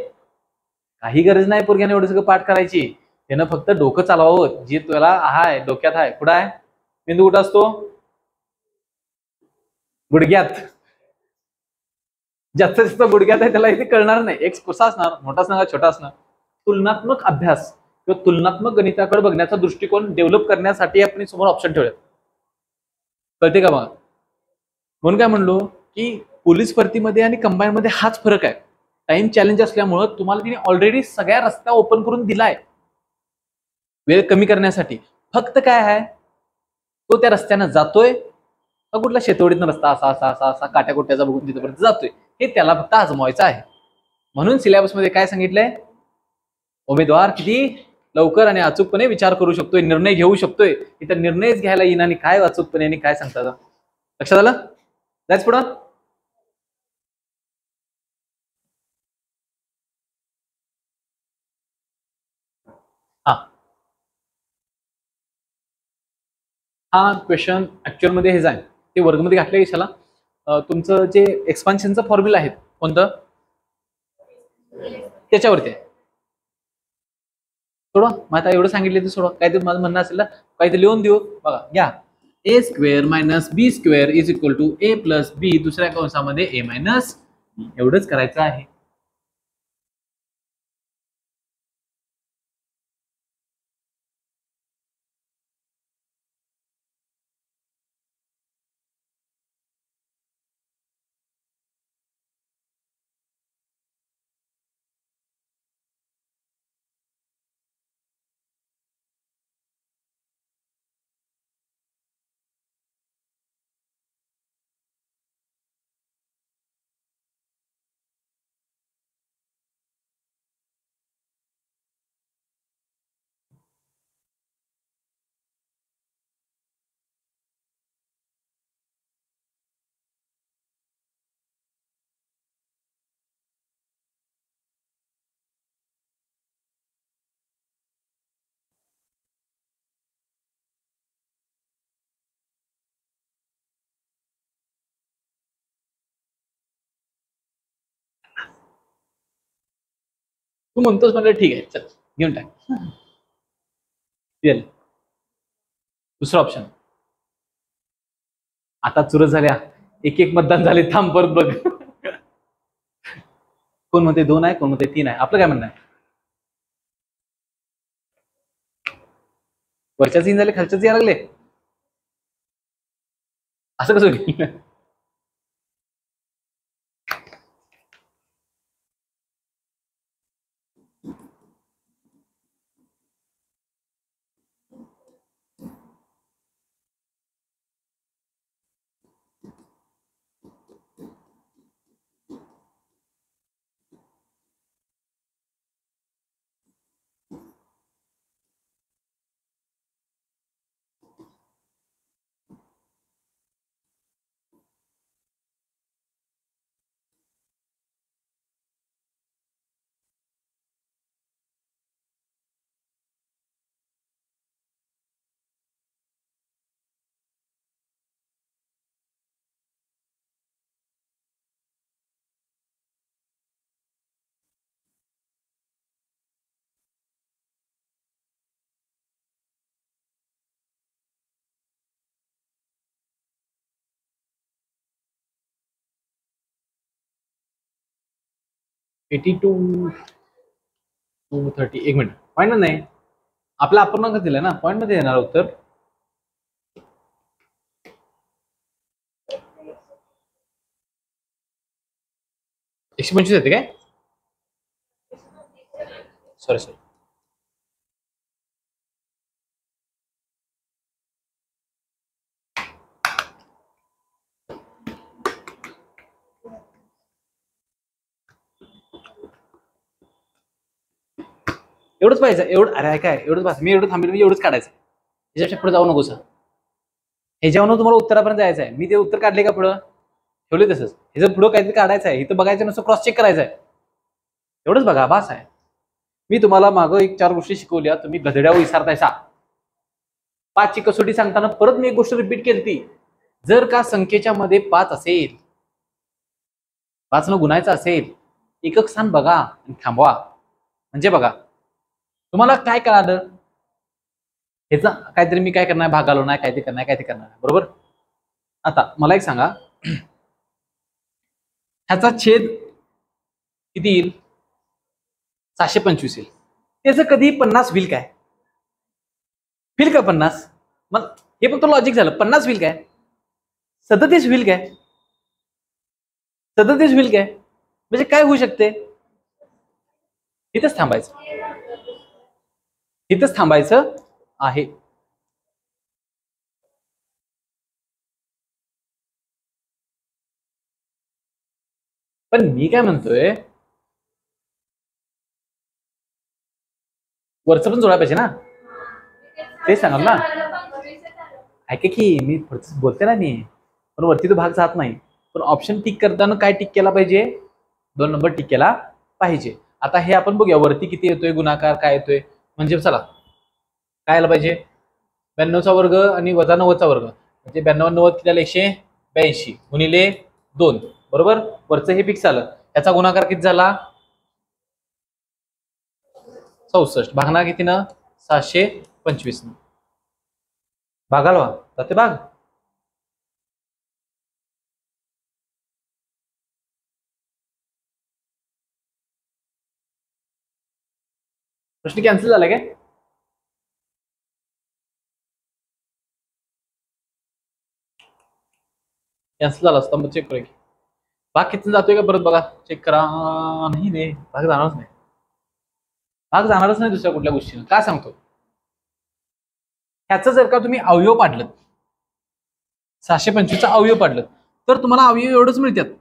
S1: काही गरज नाही पोरग्याने एवढं सगळं पाठ करायची, त्यानं फक्त डोकं चालवावं, जे तुला आहे डोक्यात आहे. कुठं आहे मेंदू, कुठं असतो, गुडघ्यात. जास्त जास्त गुडघ्यात आहे त्याला इथे कळणार नाही, एक्स कसा असणार, मोठा असणार छोटा असणार. तुलनात्मक अभ्यास किंवा तुलनात्मक गणिताकडे बघण्याचा दृष्टिकोन डेव्हलप करण्यासाठी आपण समोर ऑप्शन ठेवले. कळते का मग, म्हणून काय म्हणलो की पोलीस भरतीमध्ये आणि कंबाईन मध्ये हाच फरक आहे. टाइम चॅलेंज असल्यामुळं तुम्हाला तिने ऑलरेडी सगळ्या रस्ता ओपन करून दिलाय वेळ कमी करण्यासाठी. फक्त काय आहे, तो त्या रस्त्यानं जातोय का कुठला शेतवडीतनं रस्ता असा असा असा असा काट्याकोट्याचा बघून तिथपर्यंत जातोय, हे त्याला फक्त आजमावायचं आहे. म्हणून सिलेबस मध्ये काय सांगितलंय, उमेदवार किती लवकर आणि अचूकपणे विचार करू शकतोय, निर्णय घेऊ शकतोय. इथं निर्णयच घ्यायला येईन आणि काय अचूकपणे आणि काय सांगता. लक्षात आलं, जायच पुढं. हा क्वेश्चन ऍक्च्युअल मध्ये हे जाईल ते वर्गमध्ये घातले कशाला, तुमचं जे एक्सपान्शनचं फॉर्म्युला आहे कोणतं त्याच्यावरती आहे. सोडवा, मग आता एवढं सांगितलं तर सोडवा. काहीतरी माझं म्हणणं असेल ना, काहीतरी लिहून देऊ बघा. घ्या, a square minus B square is equal to a plus B दुसऱ्या कंसामध्ये a मायनस बी, एवढंच करायचं आहे. तू म्हणतोस म्हणजे ठीक आहे, चल घेऊन टाक. दुसरा ऑप्शन, आता चुरस झाल्या, एक एक मतदान झाले, थांब परत बघ. कोण म्हणते 2 आहे, कोण म्हणते 3 आहे, आपलं काय म्हणणं आहे. वरच्या 3 झाले, खालच्याच यायला लागले, असं कसं होईल. 82 230 एक मिनिट पॉईंट नाही आपला अपूर्णांक दिलाय ना पॉईंट मध्ये येणार उत्तर 125 येते काय सॉरी एवढंच पाहिजे एवढं अरे काय एवढंच पाहिजे मी एवढं थांबेल मी एवढंच काढायचं ह्याच्यापेक्षा पुढे जाऊ नको सर ह्याच्यावरून तुम्हाला उत्तरापर्यंत जायचं आहे मी ते उत्तर काढले का पुढं ठेवले तसंच ह्याचं पुढं काहीतरी काढायचं आहे इथं बघायचं नुसतं क्रॉस चेक करायचं आहे एवढंच बघा बास आहे मी तुम्हाला मागं एक 4 गोष्टी शिकवल्या तुम्ही गधड्यावर विसरतायसा 5ची कसोटी सांगताना परत मी एक गोष्ट रिपीट केली ती जर का संख्येच्या मध्ये 5 असेल 5 न गुणायचं असेल एकक स्थान बघा आणि थांबवा म्हणजे बघा तुम्हाला काय कळालं ह्याचा काहीतरी मी काय करणार भाग घालवणार काय ते करणार काय ते करणार बरोबर आता मला एक सांगा ह्याचा छेद किती येईल 725 येईल त्याचं कधी 50 होईल काय होईल का 50 मग हे पण तो लॉजिक झालं 50 होईल काय 37 होईल काय 37 होईल काय म्हणजे काय होऊ शकते इथंच थांबायचं आहे पण मी काय म्हणतोय वरचं पण जोडा पाहिजे ना ते सांगाल ना ऐका की मी बोलते ना मी पण वरती तो भाग जात नाही पण ऑप्शन टिक करताना काय टिक केला पाहिजे 2 नंबर टिक केला पाहिजे आता हे आपण बघूया वरती किती येतोय गुणाकार काय येतोय म्हणजे चला काय आलं पाहिजे 92चा वर्ग आणि वजा 90चा वर्ग म्हणजे 92 90 किती आलं 182 गुणिले 2 बरोबर वरचं हे फिक्स आलं याचा गुणाकार किती झाला 64 भागणार किती ना 725 न भागाला जाते भाग प्रश्न कॅन्सल झाला काय कॅन्सल झाला असता मग चेक करूया भाग किती जातोय का परत बघा चेक करा नाही रे भाग जाणारच नाही दुसऱ्या कुठल्या गोष्टीनं काय सांगतो ह्याचं जर का तुम्ही अवयव पाडलं 725चा अवयव पाडलं तर तुम्हाला अवयव एवढंच मिळतात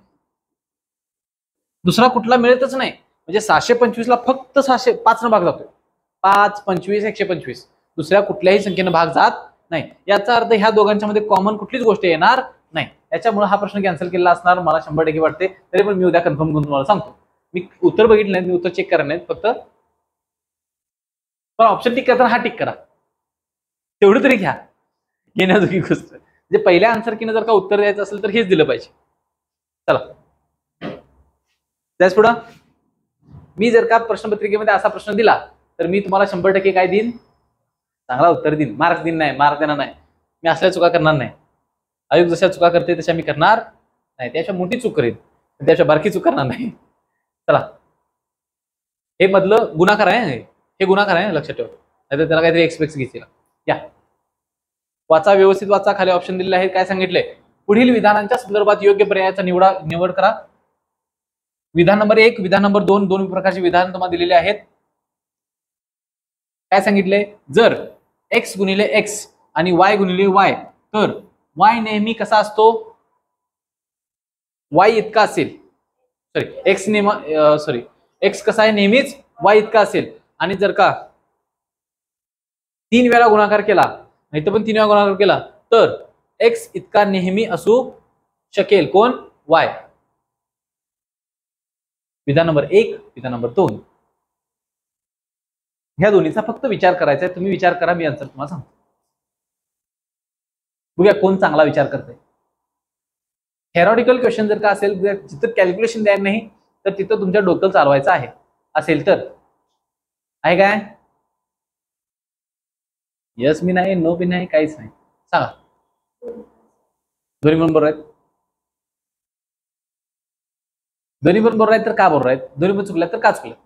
S1: दुसरा कुठला मिळतच नाही म्हणजे 725 ला फक्त 5 न भाग जातोय 5 25 125 दुसऱ्या कुठल्याही संख्येनं भाग जात नाही याचा अर्थ ह्या दोघांच्या मध्ये कॉमन कुठलीच गोष्ट येणार नाही याच्यामुळे हा प्रश्न कॅन्सल केला असणार मला 100% वाटते तरी पण मी उद्या कन्फर्म करून तुम्हाला सांगतो मी उत्तर बघितलं नाही मी उत्तर चेक करणार नाही फक्त पण ऑप्शन टिक करताना हा टिक करा तेवढं तरी घ्या घेण्याजोगी गोष्ट म्हणजे पहिल्या आन्सर कीनं जर का उत्तर द्यायचं असेल तर हेच दिलं पाहिजे चला त्याच पुढं मी जर का प्रश्नपत्रिकेमध्ये असा प्रश्न दिला तर मी तुम्हाला 100% काय देईन चांगला उत्तर देईन मार्क्स देईन नाही मार्क देणार नाही मी असल्या चुका करणार नाही आयोग जशा चुका करते तशा मी करणार नाही त्याच्या मोठी चूक करेन त्याच्या बारकी चूक करणार नाही चला हे मधलं गुणाकार आहे हे गुणाकार आहे लक्षात ठेवा नाहीतर त्याला काहीतरी एक्सपेक्ट घेतील या वाचा व्यवस्थित वाचा खाली ऑप्शन दिलेले आहे काय सांगितलंय पुढील विधानांच्या संदर्भात योग्य पर्यायाचा निवड करा विधान नंबर 1 विधान नंबर 2 दोन प्रकारचे विधान तुम्हाला दिलेले आहेत काय सांगितले जर x गुणिले x आणि y गुणिले y तर y नेहमी कसा असतो y इतका असेल x कसा आहे नेहमीच y इतका असेल आणि जर का 3 वेळा गुणाकार केला नाही तर पण 3 वेळा गुणाकार केला तर x इतका नेहमी असू शकेल कोण y विधान नंबर 1 विधान नंबर 2 ह्या दोन्हीचा फक्त विचार करायचा आहे तुम्ही विचार करा मी आन्सर तुम्हाला सांगतो बघूया कोण चांगला विचार करतोय थेरॉटिकल क्वेश्चन जर का असेल जिथं कॅल्क्युलेशन द्यायला नाही तर तिथं तुमच्या डोकं चालवायचं आहे असेल तर आहे काय यस मी नाही नो बी नाही काहीच नाही सांगा दोन्ही बरोबर आहेत दोन्ही पण बरोबर आहेत तर का बरोबर आहेत, दोन्ही पण चुकल्यात तर का चुकल्यात?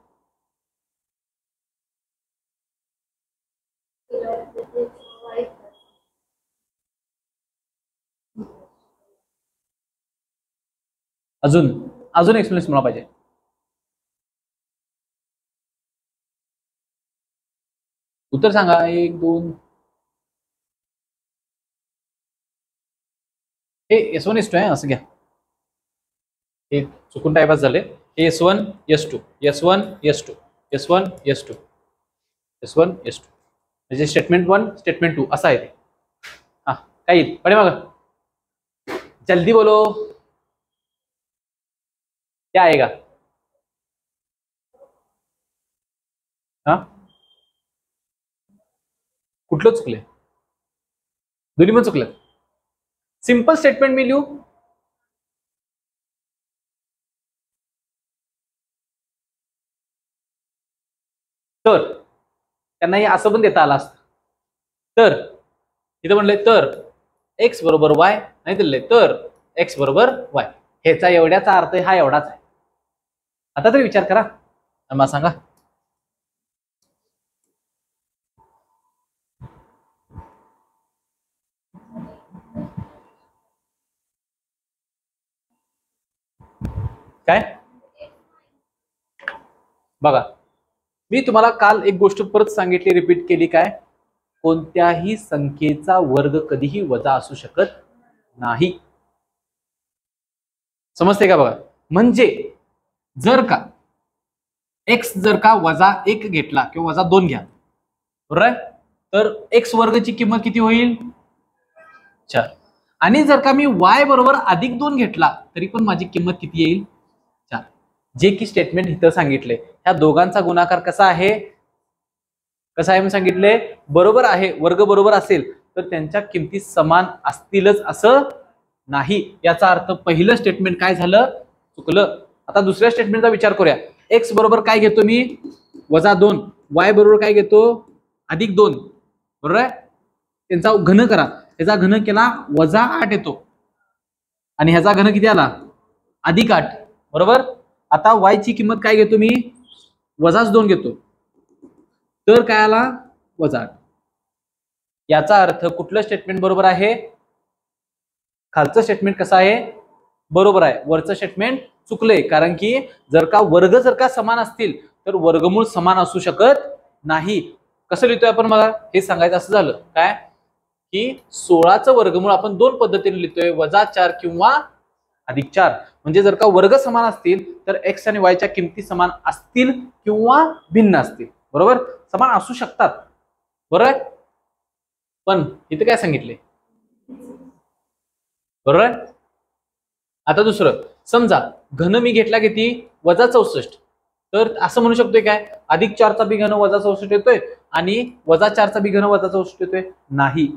S1: अजून अजून एक्सप्लेनेशन मला पाहिजे. उत्तर सांगा. 1 2. हे S1 S2 आहे असं घ्या. हे चुकून टायपास झाले. S1 S2 S1 S2 S1 S2 S1 S2 म्हणजे स्टेटमेंट 1 स्टेटमेंट 2 असं आहे ते. हा काय येईल पडे मग जल्दी बोलो क्या आएगा? हा कुठलं चुकले? दोन्ही पण चुकले. सिंपल स्टेटमेंट मी लिहू. तर त्यांनाही असं पण देता आलं असतं. तर इथं म्हणलंय तर एक्स बरोबर वाय नाही दिलंय तर एक्स बरोबर वाय. ह्याचा एवढ्याचा अर्थ हा एवढाच आहे. आता तरी विचार करा मला सांगा. काय बघा मी तुम्हाला काल एक गोष्ट परत सांगितली, रिपीट केली. काय? कोणत्याही संख्येचा वर्ग कधीही वजा असू शकत नाही. समजते का? बघा म्हणजे जर का एक्स जर का -1 घेतला किंवा -2 घ्या बरोबर आहे, तर एक्स वर्गची किंमत किती होईल? 4. आणि जर का मी y बरोबर +2 घेतला तरी पण माझी किंमत किती येईल? 4. जे की स्टेटमेंट इथं सांगितले ह्या दोघांचा गुणाकार कसा आहे? कसा आहे मी सांगितले? बरोबर आहे. वर्ग बरोबर असेल तर त्यांच्या किमती समान असतीलच असं नाही. याचा अर्थ पहिलं स्टेटमेंट काय झालं? चुकलं. आता दुसऱ्या स्टेटमेंटचा विचार करूया. एक्स बरोबर काय घेतो मी? -2. वाय बरोबर काय घेतो? +2. बरोबर आहे. त्यांचा घन करा. ह्याचा घन केला -8 येतो आणि ह्याचा घन किती आला? +8. बरोबर. आता वाय ची किंमत काय घेतो मी? -2 घेतो तर काय आला? -8. याचा अर्थ कुठलं स्टेटमेंट बरोबर आहे? खालचं स्टेटमेंट कसं आहे? बरोबर आहे. वरचं स्टेटमेंट चुकले. कारण की जर का समान असतील तर वर्गमूळ समान असू शकत नाही. कसं लिहितोय आपण? मला हे सांगायचं असं झालं काय की 16चं वर्गमूळ आपण 2 पद्धतीने लिहितोय, -4 किंवा +4. म्हणजे जर का वर्ग समान असतील तर एक्स आणि वायच्या किमती समान असतील किंवा भिन्न असतील. बरोबर. समान असू शकतात. बरोबर. पण इथे काय सांगितले? बरोबर. आता दुसरं समजा घन मी घेतला किती? -64. तर असं म्हणू शकतोय काय +4चा बी घन -64 येतोय आणि -4चा बी घन -64 येतोय? नाही.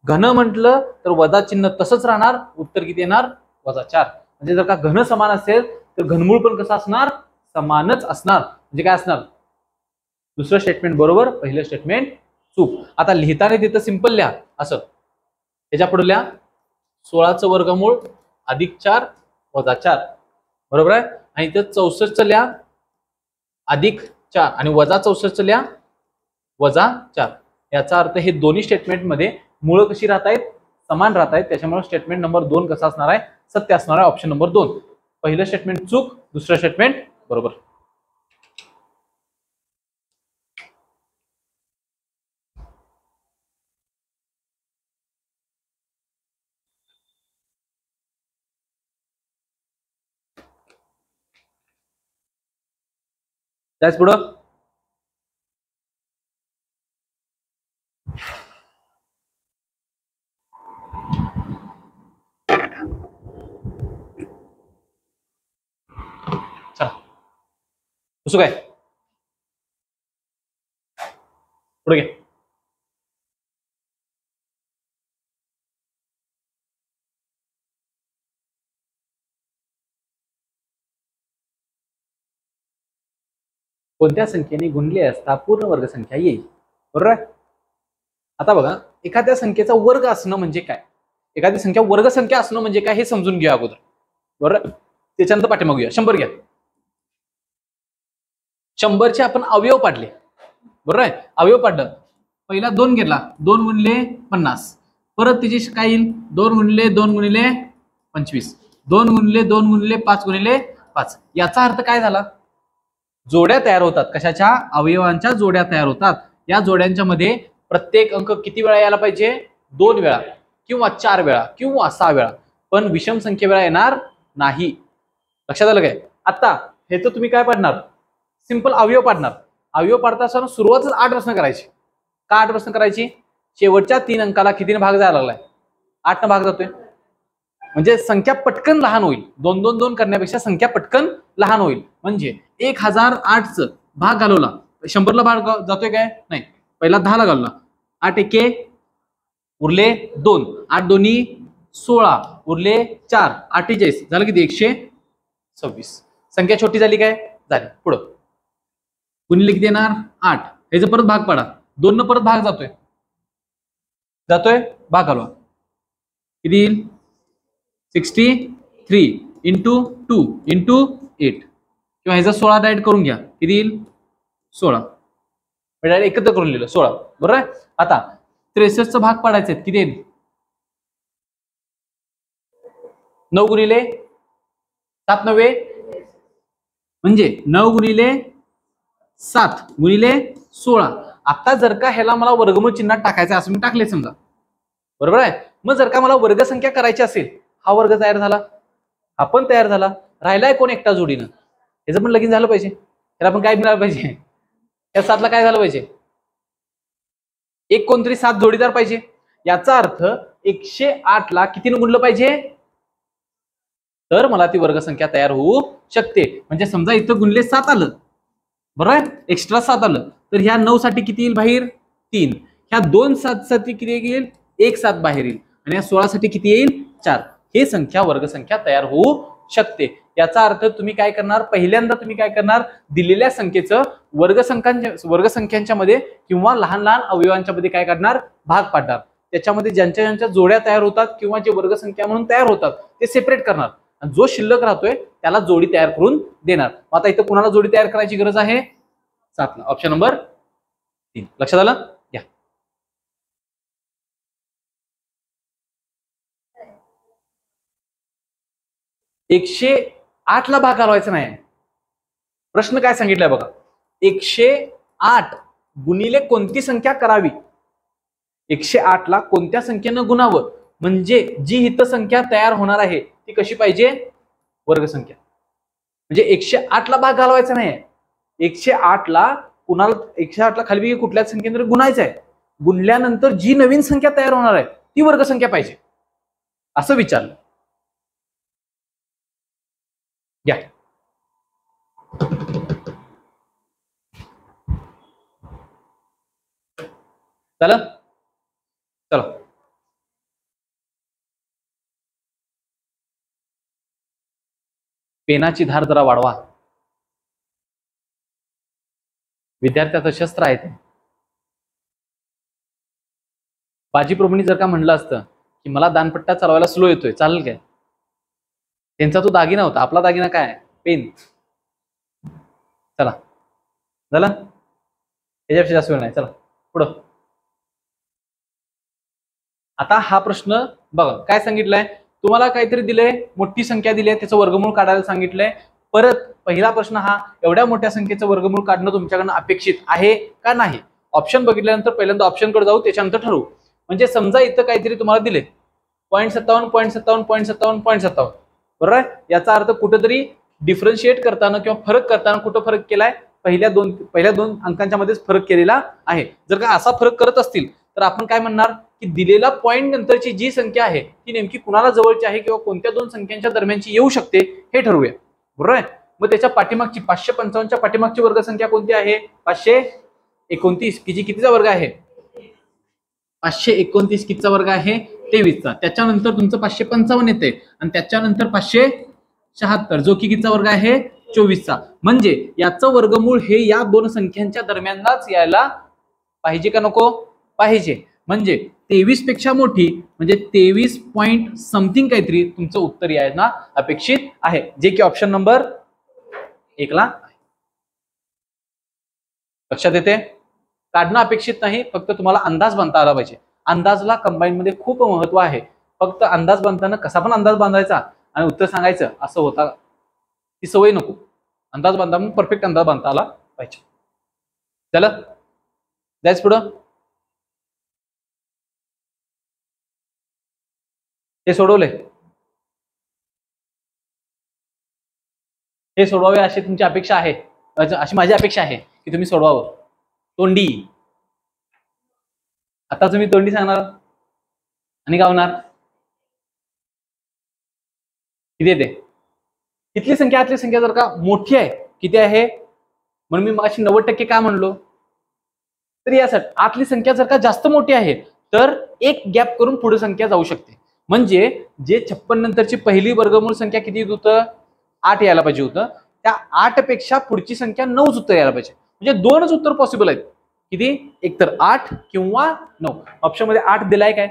S1: घन म्हटलं तर वजा चिन्ह तसंच राहणार. उत्तर किती येणार? -4. म्हणजे जर का घन समान असेल तर घनमूळ पण कसं असणार? समानच असणार. म्हणजे काय असणार? दुसरं स्टेटमेंट बरोबर, पहिलं स्टेटमेंट चूक. आता लिहिताना तिथं सिंपल लिहा असं. ह्याच्या पुढे लिहा 16चं वर्गमूळ +4 -4. बरोबर आहे. आणि इथं 64चं लिहा +4 आणि -64चं लिहा -4. याचा अर्थ हे दोन्ही स्टेटमेंट मध्ये मूळ कशी राहत आहेत? समान राहत आहेत. त्याच्यामुळे स्टेटमेंट नंबर 2 कसा असणार आहे? सत्य असणार आहे. Option number 2. पहिलं स्टेटमेंट चूक, दुसरं स्टेटमेंट बरोबर. त्याच पुढं चला कसं काय पुढे घे. कोणत्या संख्येने गुणले असता पूर्ण वर्ग संख्या येईल? बरोबर आहे. आता बघा एखाद्या संख्येचा वर्ग असणं म्हणजे काय? एखादी संख्या वर्ग संख्या असणं म्हणजे काय हे समजून घ्या अगोदर. बरोबर. त्याच्यानंतर पाठीमागूया. 100 घ्या. 100चे आपण अवयव पाडले, बरोबर आहे. अवयव पाडलं, पहिला 2 घेतला, 2 गुणिले 50, परत त्याची काय येईल 2 गुणिले 2 गुणिले 25, 2 गुणिले 2 गुणिले 5 गुणिले 5. याचा अर्थ काय झाला, जोड्या तयार होतात. कशाच्या? अवयवांच्या जोड्या तयार होतात. या जोड्यांच्या मध्ये प्रत्येक अंक किती वेळा यायला पाहिजे? 2 वेळा किंवा 4 वेळा किंवा 6 वेळा, पण विषम संख्ये वेळा येणार नाही. लक्षात आलं काय? आता हे तर तुम्ही काय पाडणार, सिंपल अवयव पाडणार. अवयव पाडता असताना सुरुवातच 8 पासून करायची. का 8 पासून करायची? शेवटच्या 3 अंकाला कितीने भाग जायला लागलाय? 8 ने भाग जातोय, म्हणजे संख्या पटकन लहान होईल. 2 2 2 करण्यापेक्षा संख्या पटकन लहान होईल. म्हणजे 1008च भाग घालवला 100ला भाग जातोय काय? नाही. पहिला 10ला घालवला, 8 एके उरले 2, 8 दोन्ही 16 उरले 4, 48 झालं किती? 126. संख्या छोटी झाली काय? झाली. पुढं गुणिले किती येणार? 8. ह्याचा परत भाग पाडा, 2 न परत भाग जातोय भाग घालवा, किती येईल? 63 इंटू 2 इंटू 8, किंवा ह्याचा 16 डायरेक्ट करून घ्या, किती येईल? 16. डायरेक्ट एकत्र करून लिहिलं 16, बरोबर आहे. आता 63चा भाग पाडायचे, किती येईल? 9 गुणिले 7 9 म्हणजे 9 गुणिले 7 गुणिले 16. आता जर का ह्याला मला वर्गमूळ चिन्हात टाकायचं असं मी टाकले समजा, बरोबर आहे. मग जर का मला वर्गसंख्या करायची असेल, हा वर्ग तयार झाला, हा पण तयार झाला, राहिलाय कोण? एकटा जोडीनं. ह्याचं पण लगीन झालं पाहिजे. त्याला पण काय मिळालं पाहिजे? या 7ला काय झालं पाहिजे? एक कोणतरी 7 जोडीदार पाहिजे. याचा अर्थ 108ला कितीने गुणलं पाहिजे? तर मला ती वर्गसंख्या तयार होऊ शकते. म्हणजे समजा इथं गुणले 7 आलं, बरोबर आहे, एक्स्ट्रा 7 आलं, तर ह्या 9 साठी किती येईल बाहेर? 3. ह्या 2 7 साठी किती येईल? 1 7 बाहेर येईल. आणि या 16 साठी किती येईल? 4. हे संख्या वर्गसंख्या तयार होऊ शकते. याचा अर्थ तुम्ही काय करणार? पहिल्यांदा तुम्ही काय करणार? दिलेल्या संख्येचं वर्गसंख्यांच्या मध्ये किंवा लहान लहान अवयवांच्या मध्ये काय करणार? भाग पाडणार. त्याच्यामध्ये ज्यांच्या ज्यांच्या जोड्या तयार होतात किंवा जे वर्गसंख्या म्हणून तयार होतात ते सेपरेट करणार, आणि जो शिल्लक राहतोय त्याला जोडी तयार करून देणार. आता इथं कुणाला जोडी तयार करायची गरज आहे? 7ला. Option number 3. लक्षात आलं? या 108ला भाग घालवायचा नाही. प्रश्न काय सांगितलाय बघा, 108 गुणिले कोणती संख्या करावी? 108ला कोणत्या संख्येनं गुणावं, म्हणजे जी हित संख्या तयार होणार आहे ती कशी पाहिजे? वर्गसंख्या. म्हणजे 108ला भाग घालवायचा नाही, 108ला कुणाला 108ला खाली कुठल्याच संख्येने गुणायचं आहे. गुणल्यानंतर जी नवीन संख्या तयार होणार आहे ती वर्गसंख्या पाहिजे, असं विचारलं. या चला चला पेनाची धार जरा वाढवा. विद्यार्थ्याचं शस्त्र आहे ते. बाजीप्रभूंनी जर का म्हणलं असतं की मला दानपट्टा चालवायला स्लो येतोय, चालेल काय? त्यांचा तो दागिना होता, आपला दागिना काय आहे? पेन. चला झालं, त्याच्यापेक्षा जास्त वेळ नाही. चला पुढं. आता हा प्रश्न बघा काय सांगितलंय तुम्हाला, काहीतरी दिलंय, मोठी संख्या दिली आहे, त्याचं वर्गमूळ काढायला सांगितलंय. परत पहिला प्रश्न हा, एवढ्या मोठ्या संख्येचं वर्गमूळ काढणं तुमच्याकडनं अपेक्षित आहे का नाही? ऑप्शन बघितल्यानंतर पहिल्यांदा ऑप्शनकडे जाऊ, त्याच्यानंतर ठरवू. म्हणजे समजा इथं काहीतरी तुम्हाला दिले 0.57 0.57 0.57 0.57, बरोबर आहे. याचा अर्थ कुठेतरी डिफरन्शिएट करताना किंवा फरक करताना कुठं फरक केलाय? पहिल्या दोन अंकांच्या मध्येच फरक केलेला आहे. जर का असा फरक करत असतील तर आपण काय म्हणणार की दिलेला पॉइंट नंतरची जी संख्या आहे ती नेमकी कुणाला जवळची आहे किंवा कोणत्या दोन संख्यांच्या दरम्यानची येऊ शकते हे ठरवूया, बरोबर आहे. मग त्याच्या पाठीमागची 555च्या पाठीमागची वर्गसंख्या कोणती आहे? 529, की जी कितीचा वर्ग आहे? 529 कितीचा वर्ग आहे? 23चा. त्याच्यानंतर तुमचं 555 येते आणि त्याच्यानंतर 576 जो की कितीचा वर्ग आहे? 24चा. म्हणजे याचं वर्गमूळ हे या दोन संख्यांच्या दरम्यानच यायला पाहिजे का नको? पाहिजे. म्हणजे 23 पेक्षा मोठी म्हणजे 23 पॉइंट समथिंग काहीतरी तुमचं उत्तर यायला अपेक्षित आहे, जे की ऑप्शन नंबर 1 ला लक्षात येते? काढणं अपेक्षित नाही, फक्त तुम्हाला अंदाज बांधता आला पाहिजे. अंदाजला कंबाईन मध्ये खूप महत्व आहे. फक्त अंदाज बांधताना कसा पण अंदाज बांधायचा आणि उत्तर सांगायचं असं होता, ती सवय नको. अंदाज बांधताना परफेक्ट अंदाज बांधता आला पाहिजे. चला जायचं पुढं. हे सोडवले, हे सोडवावे अशी तुमची अपेक्षा आहे, अशी माझी अपेक्षा आहे की तुम्ही सोडवावं. तोंडी, आता तुम्ही तोंडी सांगणार आणि गावणार. किती येते? इथली संख्या आतली संख्या जर का मोठी आहे, किती आहे म्हणून मी मगाशी 90% काय म्हणलो, तर यासाठी आतली संख्या जर का जास्त मोठी आहे तर एक गॅप करून पुढे संख्या जाऊ शकते. म्हणजे जे 56 नंतरची पहिली वर्गमूळ संख्या किती येत होतं? 8 यायला पाहिजे होतं. त्या 8 पेक्षा पुढची संख्या 9च उत्तर यायला पाहिजे. म्हणजे दोनच उत्तर पॉसिबल आहेत. किती? एक तर 8 किंवा 9. ऑप्शन मध्ये 8 दिलाय काय?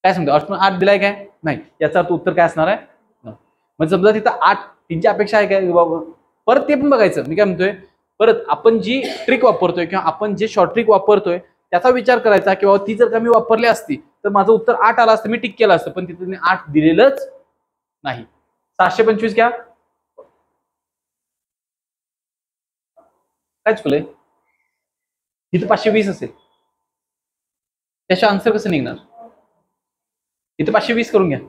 S1: काय सांगतो? ऑप्शन 8 दिलाय काय? नाही. याचा अर्थ उत्तर काय असणार आहे? 9. म्हणजे समजा तिथं 8 तीनची अपेक्षा आहे काय बाबा? परत ते पण बघायचं. मी काय म्हणतोय, परत आपण जी ट्रिक वापरतोय किंवा आपण जे शॉर्ट ट्रिक वापरतोय त्याचा विचार करायचा की बाबा ती जर का मी वापरली असती तर माझं उत्तर 8 आलं असतं, मी टिक केलं असतं. पण तिथे 8 दिलेलंच नाही. 725 घ्या. काय चुकलंय? इथं 520 असेल, त्याच्या आन्सर कसं निघणार? इथं 520 करून घ्या.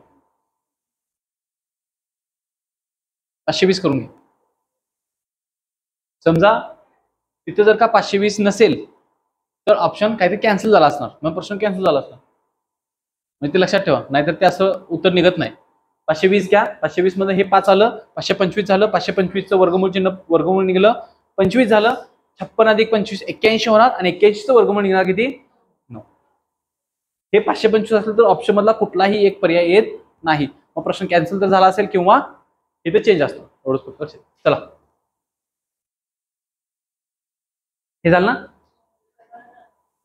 S1: 520 करून घ्या. समजा तिथं जर का 520 नसेल तर ऑप्शन काहीतरी कॅन्सल झाला असणार, मग प्रश्न कॅन्सल झाला असणार. म्हणजे ते लक्षात ठेवा, नाहीतर ते असं उत्तर निघत नाही. 520 घ्या. 520 मध्ये हे 5 आलं, 525 झालं. 525चं वर्गमूळ चिन्ह वर्गमूळ निघलं, 25 झालं. 56 अधिक 25 81 होणार आणि 81चं वर्गमूळ निघणार किती? 9. हे 525 असेल तर ऑप्शन मधला कुठलाही एक पर्याय येत नाही. मग प्रश्न कॅन्सल तर झाला असेल किंवा इथे चेंज असतो. एवढंच फक्त. चला हे झालं ना?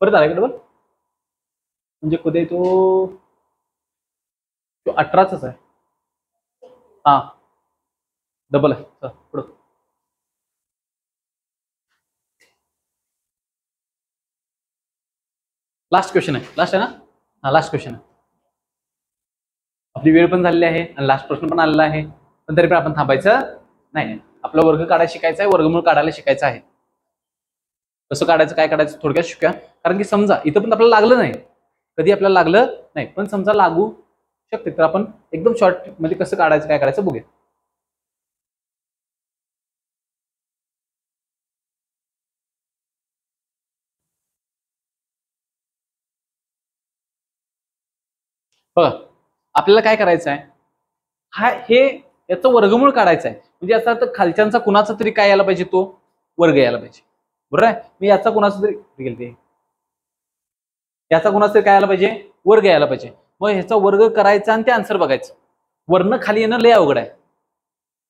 S1: परत आला का डबल? म्हणजे कधी तो 18च आहे. हा डबल आहे. पुढं लास्ट क्वेश्चन आहे. लास्ट आहे ना? हा लास्ट क्वेश्चन आहे. आपली वेळ पण झालेली आहे आणि लास्ट प्रश्न पण आलेला आहे, पण तरी पण आपण थांबायचं नाही. आपला वर्ग काढायला शिकायचा आहे, वर्गमूळ काढायला शिकायचं आहे. कसं काढायचं, काय काढायचं थोडक्यात शिकूया. कारण की समजा इथं पण आपल्याला लागलं नाही, कधी आपल्याला लागलं नाही, पण समजा लागू शकते, तर आपण एकदम शॉर्ट मध्ये कसं काढायचं, काय करायचं बघूया. बघा आपल्याला काय करायचं आहे, हे याचं वर्गमूळ काढायचं आहे. म्हणजे याचा अर्थ खालच्यांचा कुणाचा तरी काय यायला पाहिजे, तो वर्ग यायला पाहिजे. बरोबर आहे? मी याचा कुणाचा तरी गेलते, याचा कुणाचा तरी काय यायला पाहिजे, वर्ग यायला पाहिजे. मग ह्याचा वर्ग करायचा आणि ते आन्सर बघायचं. वरनं खाली येणं लय अवघड आहे.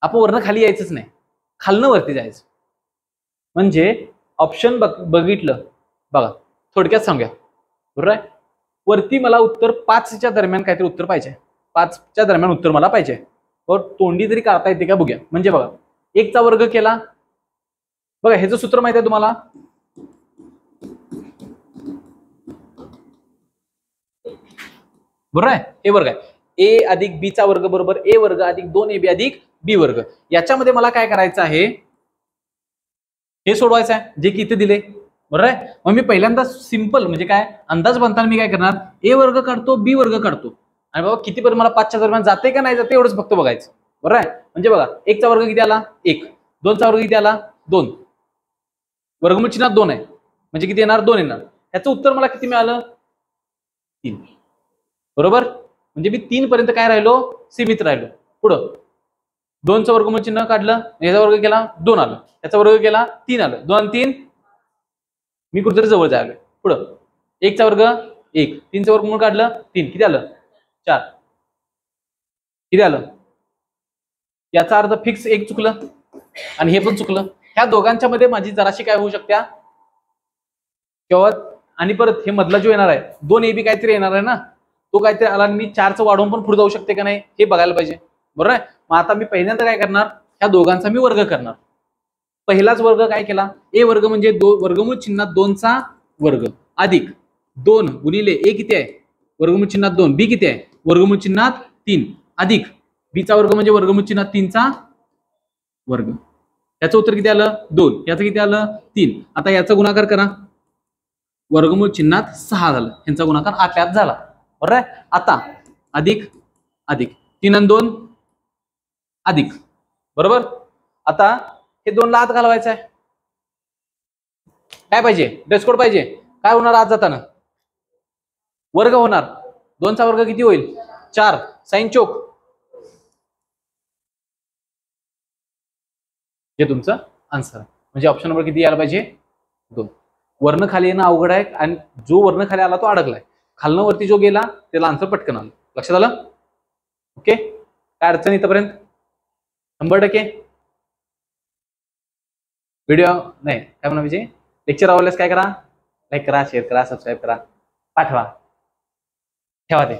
S1: आपण वरनं खाली यायचंच नाही, खालनं वरती जायचं. म्हणजे ऑप्शन बघितलं बघा, थोडक्यात सांगूया. बरोबर आहे? वरती मला उत्तर 5च्या दरम्यान काहीतरी उत्तर पाहिजे. 5च्या दरम्यान उत्तर मला पाहिजे. तोंडी तरी काढता येते का बघूया. म्हणजे बघा 1चा वर्ग केला, बघा ह्याचं सूत्र माहिती आहे तुम्हाला, बरोबर आहे? ए वर्ग आहे, ए अधिक बी चा वर्ग बरोबर ए वर्ग अधिक 2ab अधिक बी वर्ग. याच्यामध्ये मला काय करायचं आहे, हे सोडवायचं आहे जे की इथे दिले. बरोबर आहे? मग मी पहिल्यांदा सिंपल म्हणजे काय, अंदाज बांधताना मी काय करणार, ए वर्ग काढतो, बी वर्ग काढतो आणि बाबा किती पर्यंत मला 5च्या दरम्यान जाते का नाही जाते एवढंच फक्त बघायचं. बरोबर आहे? म्हणजे बघा 1चा वर्ग किती आला, 1. 2चा वर्ग किती आला, 2. वर्गमूळ चिन्हात 2 आहे म्हणजे किती येणार, 2 येणार. याचं उत्तर मला किती मिळालं, 3. बरोबर? म्हणजे मी 3 पर्यंत काय राहिलो, सीमित राहिलो. पुढं 2चं वर्गमूळ चिन्ह काढलं, याचा वर्ग केला 2 आलं, याचा वर्ग केला 3 आलं, 2 आणि 3 मी कुठेतरी जवळ जायलोय. पुढं 1चा वर्ग 1, 3चं वर्गमूळ काढलं 3, किती आलं 4, किती आलं. याचा अर्थ फिक्स 1 चुकलं आणि हे पण चुकलं. ह्या दोघांच्या मध्ये माझी जराशी काय होऊ शकते किंवा आणि परत हे मधला जो येणार आहे 2ab काहीतरी येणार आहे ना, तो काहीतरी आला आणि मी 4चं वाढवून पण पुढे जाऊ शकते का नाही हे बघायला पाहिजे. बरोबर आहे? मग आता मी पहिल्यांदा काय करणार, ह्या दोघांचा मी वर्ग करणार. पहिलाच वर्ग काय केला, ए वर्ग म्हणजे वर्गमूळ चिन्हात 2चा वर्ग अधिक 2 गुणिले ए किती आहे, वर्गमूळ चिन्हात 2, बी किती आहे, वर्गमूळ चिन्हात 3 अधिक बीचा वर्ग म्हणजे वर्गमूळ चिन्हात 3चा वर्ग. याचं उत्तर किती आलं 2, याचं किती आलं 3. आता याचा गुणाकार करा, वर्गमूळ चिन्हात 6 झालं, यांचा गुणाकार 8 झाला. बरोबर आहे. आता अधिक अधिक 3 आणि 2 अधिक, बरोबर. आता हे 2 ला आत घालवायचं आहे. काय पाहिजे, ड्रेस कोड पाहिजे. काय होणार आत जाताना, वर्ग होणार. 2चा वर्ग किती होईल 4, साइन चोक. हे तुमचं आन्सर आहे. म्हणजे ऑप्शन नंबर किती यायला पाहिजे 2. वर्ण खाली येणं अवघड आहे आणि जो वर्ण खाली आला तो अडकलाय, खालनं वरती जो गेला त्याला आन्सर पटकन आलं. लक्षात आलं. ओके, काय अडचण इथपर्यंत 100%. व्हिडिओ नाही काय म्हणा म्हणजे लेक्चर आवडल्यास काय करा, लाईक करा, शेअर करा, सबस्क्राईब करा, पाठवा, ठेवा ते.